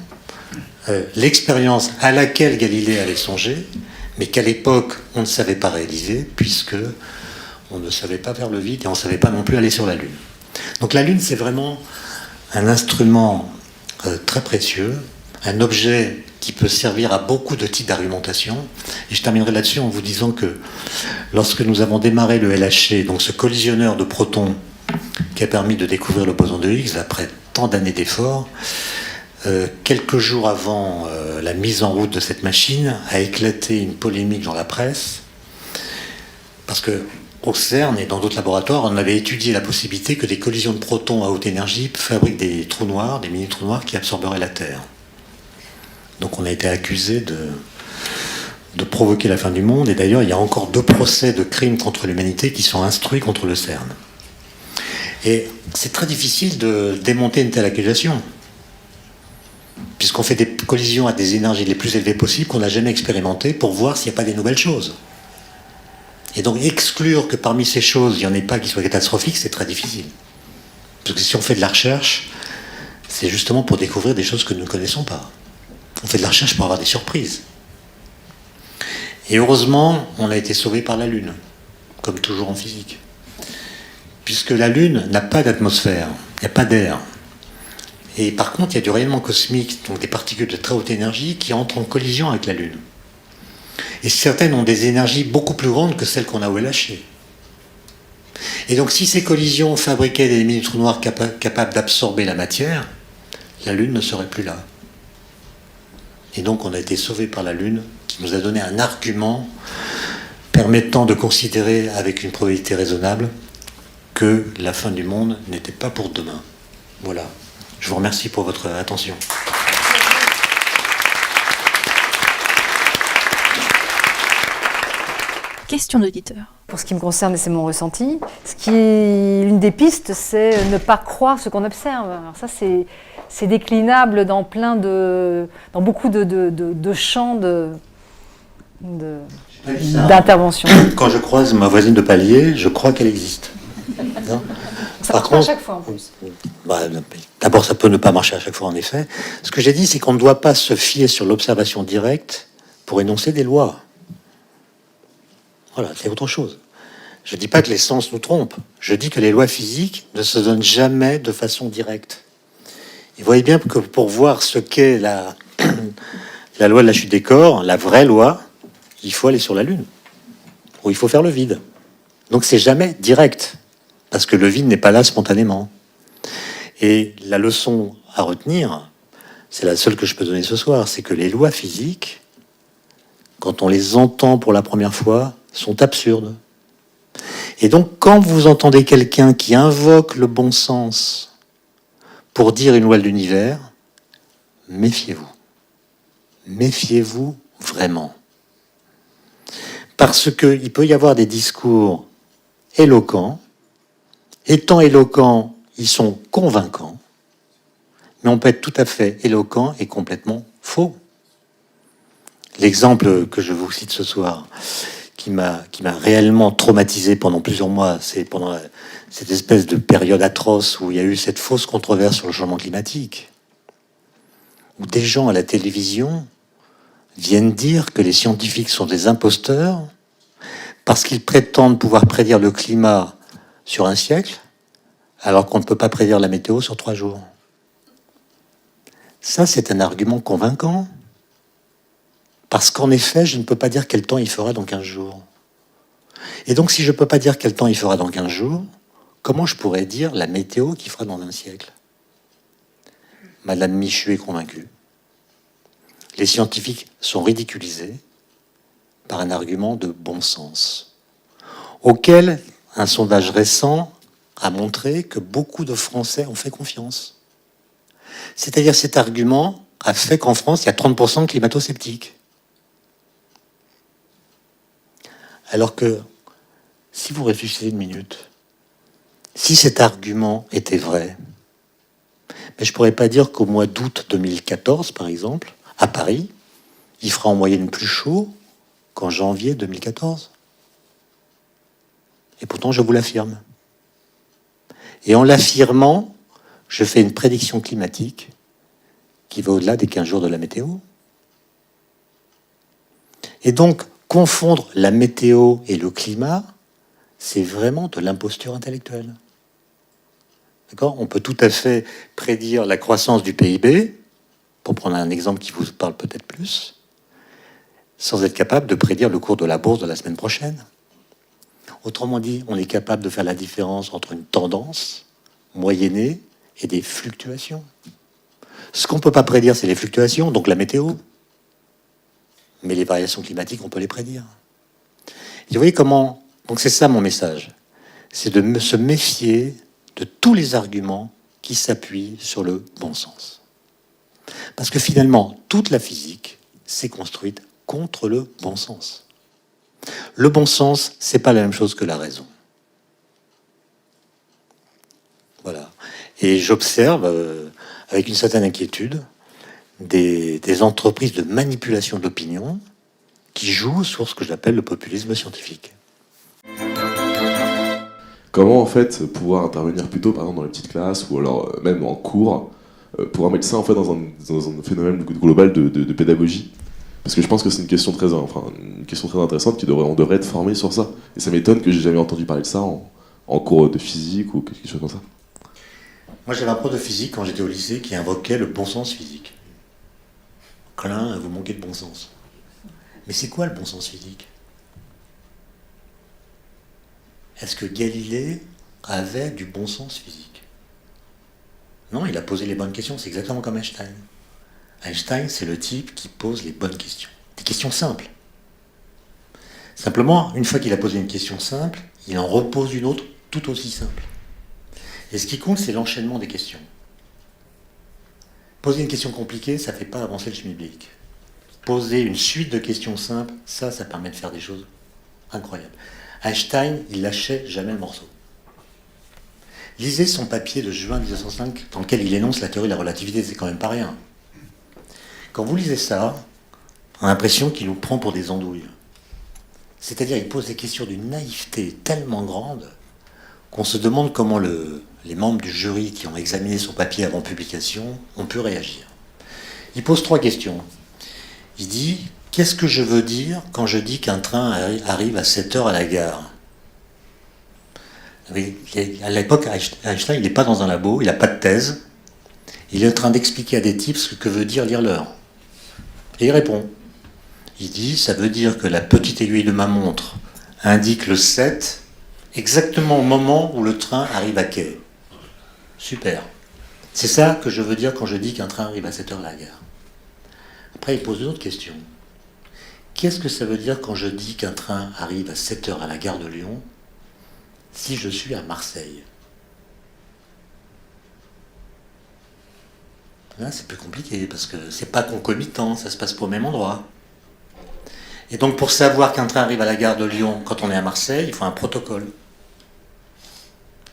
l'expérience à laquelle Galilée avait songé, mais qu'à l'époque, on ne savait pas réaliser, puisque on ne savait pas faire le vide et on ne savait pas non plus aller sur la Lune. Donc la Lune, c'est vraiment un instrument très précieux, un objet qui peut servir à beaucoup de types d'argumentation. Et je terminerai là-dessus en vous disant que lorsque nous avons démarré le LHC, donc ce collisionneur de protons qui a permis de découvrir le boson de Higgs après tant d'années d'efforts, quelques jours avant la mise en route de cette machine, a éclaté une polémique dans la presse, parce que au CERN et dans d'autres laboratoires, on avait étudié la possibilité que des collisions de protons à haute énergie fabriquent des trous noirs, des mini-trous noirs qui absorberaient la Terre. Donc on a été accusé de provoquer la fin du monde, et d'ailleurs il y a encore 2 procès de crimes contre l'humanité qui sont instruits contre le CERN. Et c'est très difficile de démonter une telle accusation, puisqu'on fait des collisions à des énergies les plus élevées possibles qu'on n'a jamais expérimentées pour voir s'il n'y a pas des nouvelles choses. Et donc exclure que parmi ces choses, il n'y en ait pas qui soient catastrophiques, c'est très difficile. Parce que si on fait de la recherche, c'est justement pour découvrir des choses que nous ne connaissons pas. On fait de la recherche pour avoir des surprises. Et heureusement, on a été sauvé par la Lune, comme toujours en physique. Puisque la Lune n'a pas d'atmosphère, il n'y a pas d'air. Et par contre, il y a du rayonnement cosmique, donc des particules de très haute énergie qui entrent en collision avec la Lune. Et certaines ont des énergies beaucoup plus grandes que celles qu'on a au LHC. Et donc si ces collisions fabriquaient des mini-trous noirs capables d'absorber la matière, la Lune ne serait plus là. Et donc on a été sauvé par la Lune, qui nous a donné un argument permettant de considérer avec une probabilité raisonnable que la fin du monde n'était pas pour demain. Voilà. Je vous remercie pour votre attention. Question d'auditeur. Pour ce qui me concerne, et c'est mon ressenti, l'une des pistes, c'est ne pas croire ce qu'on observe. Alors ça, c'est déclinable dans dans beaucoup de champs d'intervention. Quand je croise ma voisine de palier, je crois qu'elle existe. Non. Ça Par marche contre, pas à chaque fois en plus. D'abord, ça peut ne pas marcher à chaque fois, en effet. Ce que j'ai dit, c'est qu'on ne doit pas se fier sur l'observation directe pour énoncer des lois. Voilà, c'est autre chose. Je ne dis pas que les sens nous trompent. Je dis que les lois physiques ne se donnent jamais de façon directe. Et vous voyez bien que pour voir ce qu'est la loi de la chute des corps, la vraie loi, il faut aller sur la Lune. Ou il faut faire le vide. Donc c'est jamais direct. Parce que le vide n'est pas là spontanément. Et la leçon à retenir, c'est la seule que je peux donner ce soir, c'est que les lois physiques, quand on les entend pour la première fois, sont absurdes. Et donc, quand vous entendez quelqu'un qui invoque le bon sens pour dire une loi de l'univers, méfiez-vous. Méfiez-vous vraiment. Parce qu'il peut y avoir des discours éloquents. Étant éloquents, ils sont convaincants. Mais on peut être tout à fait éloquent et complètement faux. L'exemple que je vous cite ce soir, qui m'a réellement traumatisé pendant plusieurs mois, c'est pendant cette espèce de période atroce où il y a eu cette fausse controverse sur le changement climatique, où des gens à la télévision viennent dire que les scientifiques sont des imposteurs parce qu'ils prétendent pouvoir prédire le climat sur un siècle, alors qu'on ne peut pas prédire la météo sur 3 jours. Ça, c'est un argument convaincant. Parce qu'en effet, je ne peux pas dire quel temps il fera dans 15 jours. Et donc, si je ne peux pas dire quel temps il fera dans 15 jours, comment je pourrais dire la météo qu'il fera dans un siècle ? Madame Michu est convaincue. Les scientifiques sont ridiculisés par un argument de bon sens, auquel un sondage récent a montré que beaucoup de Français ont fait confiance. C'est-à-dire cet argument a fait qu'en France, il y a 30% de climato-sceptiques. Alors que, si vous réfléchissez une minute, si cet argument était vrai, mais je ne pourrais pas dire qu'au mois d'août 2014, par exemple, à Paris, il fera en moyenne plus chaud qu'en janvier 2014. Et pourtant, je vous l'affirme. Et en l'affirmant, je fais une prédiction climatique qui va au-delà des 15 jours de la météo. Et donc, confondre la météo et le climat, c'est vraiment de l'imposture intellectuelle. D'accord ? On peut tout à fait prédire la croissance du PIB, pour prendre un exemple qui vous parle peut-être plus, sans être capable de prédire le cours de la bourse de la semaine prochaine. Autrement dit, on est capable de faire la différence entre une tendance moyennée et des fluctuations. Ce qu'on ne peut pas prédire, c'est les fluctuations, donc la météo. Mais les variations climatiques, on peut les prédire. Et vous voyez comment... Donc c'est ça mon message. C'est de se méfier de tous les arguments qui s'appuient sur le bon sens. Parce que finalement, toute la physique s'est construite contre le bon sens. Le bon sens, c'est pas la même chose que la raison. Voilà. Et j'observe, avec une certaine inquiétude, des entreprises de manipulation d'opinion qui jouent sur ce que j'appelle le populisme scientifique. Comment en fait pouvoir intervenir plutôt par exemple dans les petites classes ou alors même en cours pour un médecin en fait dans un phénomène global de pédagogie? Parce que je pense que c'est une question très intéressante on devrait être formé sur ça. Et ça m'étonne que j'ai jamais entendu parler de ça en cours de physique ou quelque chose comme ça. Moi j'avais un prof de physique quand j'étais au lycée qui invoquait le bon sens physique. Colin, vous manquez de bon sens. Mais c'est quoi le bon sens physique ? Est-ce que Galilée avait du bon sens physique ? Non, il a posé les bonnes questions, c'est exactement comme Einstein. Einstein, c'est le type qui pose les bonnes questions. Des questions simples. Simplement, une fois qu'il a posé une question simple, il en repose une autre tout aussi simple. Et ce qui compte, c'est l'enchaînement des questions. Poser une question compliquée, ça ne fait pas avancer le schmilblick. Poser une suite de questions simples, ça permet de faire des choses incroyables. Einstein, il lâchait jamais le morceau. Lisez son papier de juin 1905 dans lequel il énonce la théorie de la relativité, c'est quand même pas rien. Quand vous lisez ça, on a l'impression qu'il nous prend pour des andouilles. C'est-à-dire qu'il pose des questions d'une naïveté tellement grande qu'on se demande comment les membres du jury qui ont examiné son papier avant publication ont pu réagir. Il pose 3 questions. Il dit « Qu'est-ce que je veux dire quand je dis qu'un train arrive à 7 heures à la gare ?» À l'époque, Einstein, il n'est pas dans un labo, il n'a pas de thèse. Il est en train d'expliquer à des types ce que veut dire lire l'heure. Et il répond. Il dit, ça veut dire que la petite aiguille de ma montre indique le 7 exactement au moment où le train arrive à quai. Super. C'est ça que je veux dire quand je dis qu'un train arrive à 7 heures à la gare. Après, il pose une autre question. Qu'est-ce que ça veut dire quand je dis qu'un train arrive à 7 heures à la gare de Lyon si je suis à Marseille? Là, c'est plus compliqué, parce que c'est pas concomitant, ça se passe pas au même endroit. Et donc, pour savoir qu'un train arrive à la gare de Lyon quand on est à Marseille, il faut un protocole.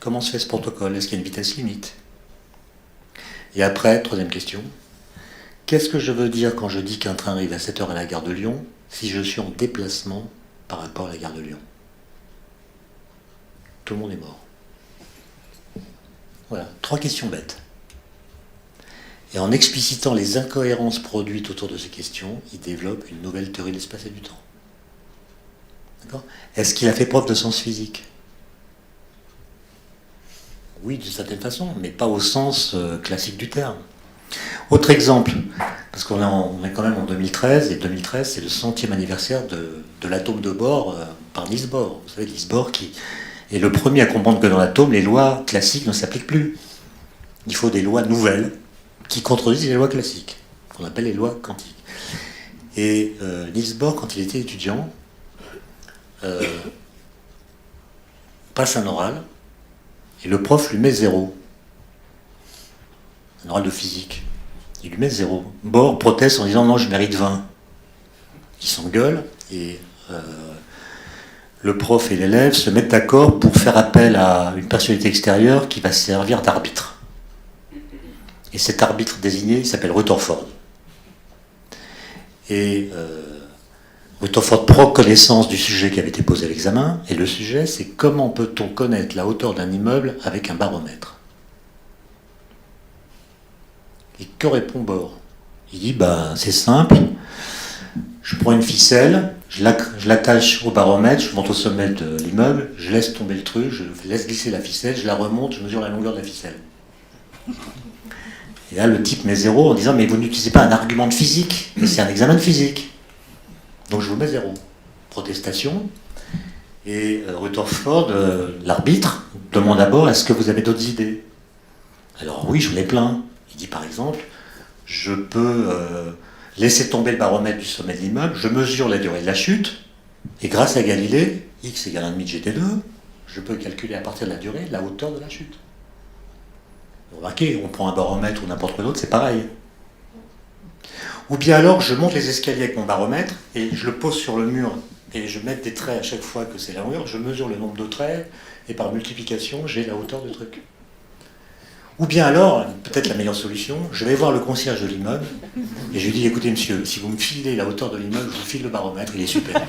Comment se fait ce protocole? Est-ce qu'il y a une vitesse limite? Et après, troisième question. Qu'est-ce que je veux dire quand je dis qu'un train arrive à 7 heures à la gare de Lyon si je suis en déplacement par rapport à la gare de Lyon? Tout le monde est mort. Voilà, 3 questions bêtes. Et en explicitant les incohérences produites autour de ces questions, il développe une nouvelle théorie de l'espace et du temps. D'accord ? Est-ce qu'il a fait preuve de sens physique? Oui, d'une certaine façon, mais pas au sens classique du terme. Autre exemple, parce qu'on est quand même en 2013, et 2013, c'est le 100e anniversaire de l'atome de Bohr par Niels Bohr. Vous savez, Niels Bohr qui est le premier à comprendre que dans l'atome, les lois classiques ne s'appliquent plus. Il faut des lois nouvelles qui contredisent les lois classiques, qu'on appelle les lois quantiques. Et Niels Bohr, quand il était étudiant, passe un oral, et le prof lui met 0. Un oral de physique. Il lui met 0. Bohr proteste en disant « Non, je mérite 20 ». Il s'engueule, et le prof et l'élève se mettent d'accord pour faire appel à une personnalité extérieure qui va servir d'arbitre. Et cet arbitre désigné, il s'appelle Rutherford. Et Rutherford prend connaissance du sujet qui avait été posé à l'examen, et le sujet, c'est comment peut-on connaître la hauteur d'un immeuble avec un baromètre? Et que répond Bohr? Il dit, c'est simple, Je prends une ficelle, je l'attache au baromètre, je monte au sommet de l'immeuble, je laisse tomber le truc, je laisse glisser la ficelle, je la remonte, je mesure la longueur de la ficelle. Et là, le type met 0 en disant « Mais vous n'utilisez pas un argument de physique, mais c'est un examen de physique. » Donc je vous mets 0. Protestation. Et Rutherford, l'arbitre, demande d'abord « Est-ce que vous avez d'autres idées ?» Alors oui, j'en ai plein. Il dit par exemple « Je peux laisser tomber le baromètre du sommet de l'immeuble, je mesure la durée de la chute, et grâce à Galilée, x égale 1,5 GT2, je peux calculer à partir de la durée la hauteur de la chute. » Vous remarquez, on prend un baromètre ou n'importe quoi d'autre, c'est pareil. Ou bien alors, je monte les escaliers avec mon baromètre, et je le pose sur le mur, et je mets des traits à chaque fois que c'est la longueur, je mesure le nombre de traits, et par multiplication, j'ai la hauteur du truc. Ou bien alors, peut-être la meilleure solution, je vais voir le concierge de l'immeuble, et je lui dis, écoutez monsieur, si vous me filez la hauteur de l'immeuble, je vous file le baromètre, il est super.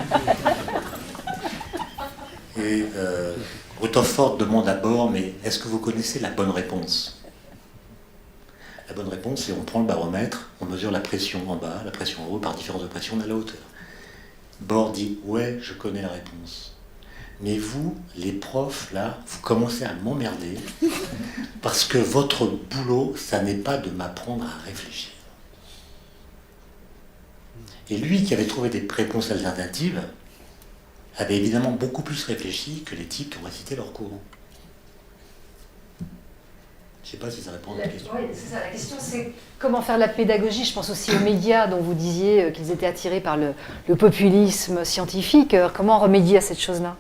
Et Rutherford demande d'abord, mais est-ce que vous connaissez la bonne réponse ? La bonne réponse, c'est on prend le baromètre, on mesure la pression en bas, la pression en haut, par différence de pression, on a la hauteur. Bohr dit, ouais, je connais la réponse. Mais vous, les profs, là, vous commencez à m'emmerder, parce que votre boulot, ça n'est pas de m'apprendre à réfléchir. Et lui, qui avait trouvé des réponses alternatives, avait évidemment beaucoup plus réfléchi que les types qui ont récité leur cours. Je ne sais pas si ça répond à votre question. Oui, c'est ça. La question, c'est comment faire la pédagogie. Je pense aussi aux médias dont vous disiez qu'ils étaient attirés par le populisme scientifique. Comment remédier à cette chose-là ?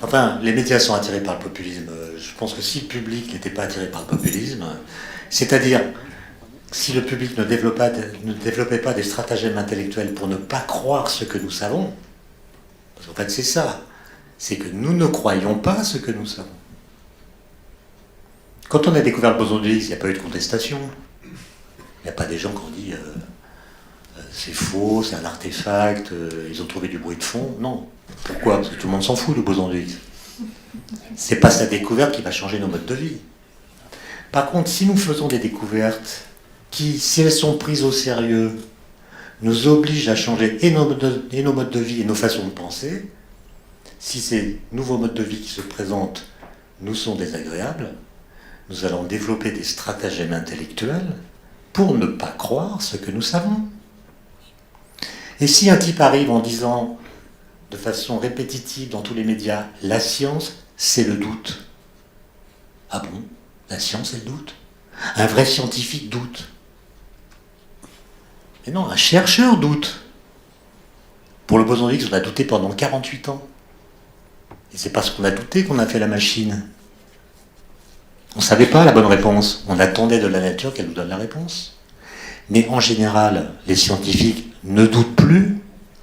Enfin, les médias sont attirés par le populisme. Je pense que si le public n'était pas attiré par le populisme, c'est-à-dire si le public ne développait pas des stratagèmes intellectuels pour ne pas croire ce que nous savons, parce qu'en fait c'est ça, c'est que nous ne croyons pas ce que nous savons. Quand on a découvert le boson de Higgs, il n'y a pas eu de contestation. Il n'y a pas des gens qui ont dit c'est faux, c'est un artefact, ils ont trouvé du bruit de fond. Non. Pourquoi ? Parce que tout le monde s'en fout du boson de Higgs. C'est pas sa découverte qui va changer nos modes de vie. Par contre, si nous faisons des découvertes qui, si elles sont prises au sérieux, nous obligent à changer et nos modes de vie et nos façons de penser, si ces nouveaux modes de vie qui se présentent nous sont désagréables, nous allons développer des stratagèmes intellectuels pour ne pas croire ce que nous savons. Et si un type arrive en disant de façon répétitive dans tous les médias, la science, c'est le doute. Ah bon ? La science, c'est le doute ? Un vrai scientifique doute. Mais non, un chercheur doute. Pour le boson de Higgs, on a douté pendant 48 ans. Et c'est parce qu'on a douté qu'on a fait la machine. On ne savait pas la bonne réponse. On attendait de la nature qu'elle nous donne la réponse. Mais en général, les scientifiques ne doutent plus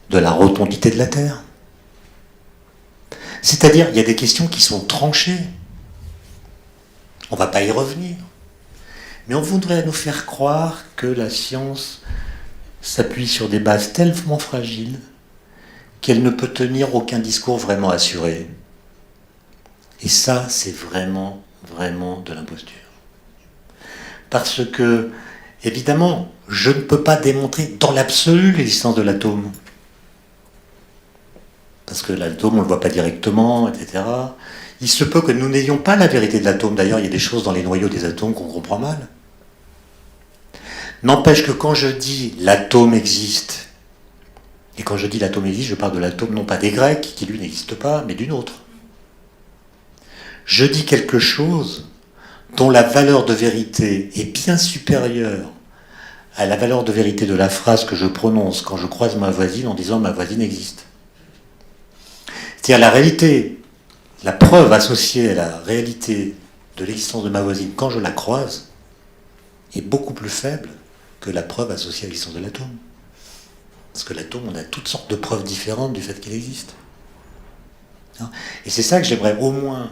de la rotondité de la Terre. C'est-à-dire, il y a des questions qui sont tranchées. On ne va pas y revenir. Mais on voudrait nous faire croire que la science s'appuie sur des bases tellement fragiles qu'elle ne peut tenir aucun discours vraiment assuré. Et ça, c'est vraiment de l'imposture. Parce que, évidemment, je ne peux pas démontrer dans l'absolu l'existence de l'atome. Parce que l'atome, on ne le voit pas directement, etc. Il se peut que nous n'ayons pas la vérité de l'atome. D'ailleurs, il y a des choses dans les noyaux des atomes qu'on comprend mal. N'empêche que quand je dis l'atome existe, et quand je dis l'atome existe, je parle de l'atome non pas des Grecs, qui lui n'existe pas, mais d'une autre. Je dis quelque chose dont la valeur de vérité est bien supérieure à la valeur de vérité de la phrase que je prononce quand je croise ma voisine en disant ma voisine existe. C'est-à-dire la réalité, la preuve associée à la réalité de l'existence de ma voisine quand je la croise est beaucoup plus faible que la preuve associée à l'existence de l'atome. Parce que l'atome, on a toutes sortes de preuves différentes du fait qu'il existe. Et c'est ça que j'aimerais au moins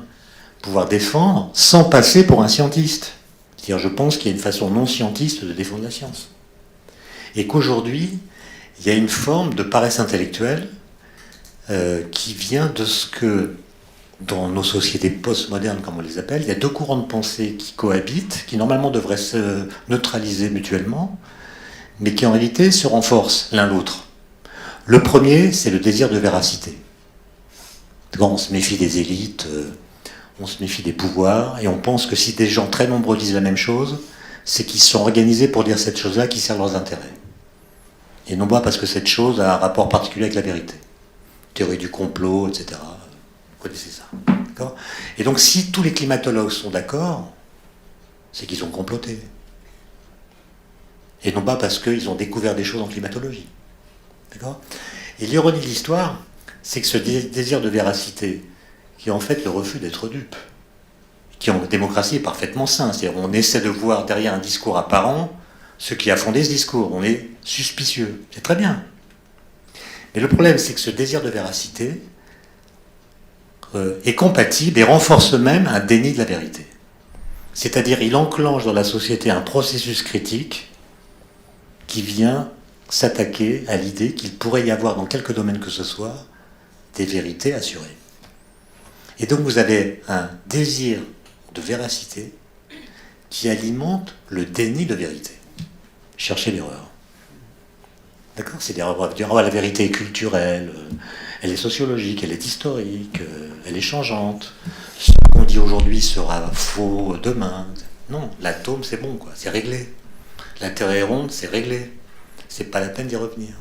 pouvoir défendre sans passer pour un scientiste. C'est-à-dire, je pense qu'il y a une façon non scientiste de défendre la science. Et qu'aujourd'hui, il y a une forme de paresse intellectuelle qui vient de ce que, dans nos sociétés postmodernes, comme on les appelle, il y a deux courants de pensée qui cohabitent, qui normalement devraient se neutraliser mutuellement, mais qui en réalité se renforcent l'un l'autre. Le premier, c'est le désir de véracité. Quand on se méfie des élites, on se méfie des pouvoirs, et on pense que si des gens très nombreux disent la même chose, c'est qu'ils sont organisés pour dire cette chose-là qui sert leurs intérêts. Et non pas parce que cette chose a un rapport particulier avec la vérité. Théorie du complot, etc. Vous connaissez ça. D'accord ? Et donc si tous les climatologues sont d'accord, c'est qu'ils ont comploté. Et non pas parce qu'ils ont découvert des choses en climatologie. D'accord ? Et l'ironie de l'histoire, c'est que ce désir de véracité, qui est en fait le refus d'être dupe, qui en démocratie est parfaitement sain. C'est-à-dire on essaie de voir derrière un discours apparent ce qui a fondé ce discours. On est suspicieux. C'est très bien. Mais le problème, c'est que ce désir de véracité est compatible et renforce même un déni de la vérité. C'est-à-dire il enclenche dans la société un processus critique qui vient s'attaquer à l'idée qu'il pourrait y avoir dans quelque domaine que ce soit des vérités assurées. Et donc vous avez un désir de véracité qui alimente le déni de vérité. Cherchez l'erreur. D'accord ? C'est l'erreur. La vérité est culturelle, elle est sociologique, elle est historique, elle est changeante. Ce qu'on dit aujourd'hui sera faux demain. Non, l'atome c'est bon, quoi, c'est réglé. La Terre est ronde, c'est réglé. C'est pas la peine d'y revenir.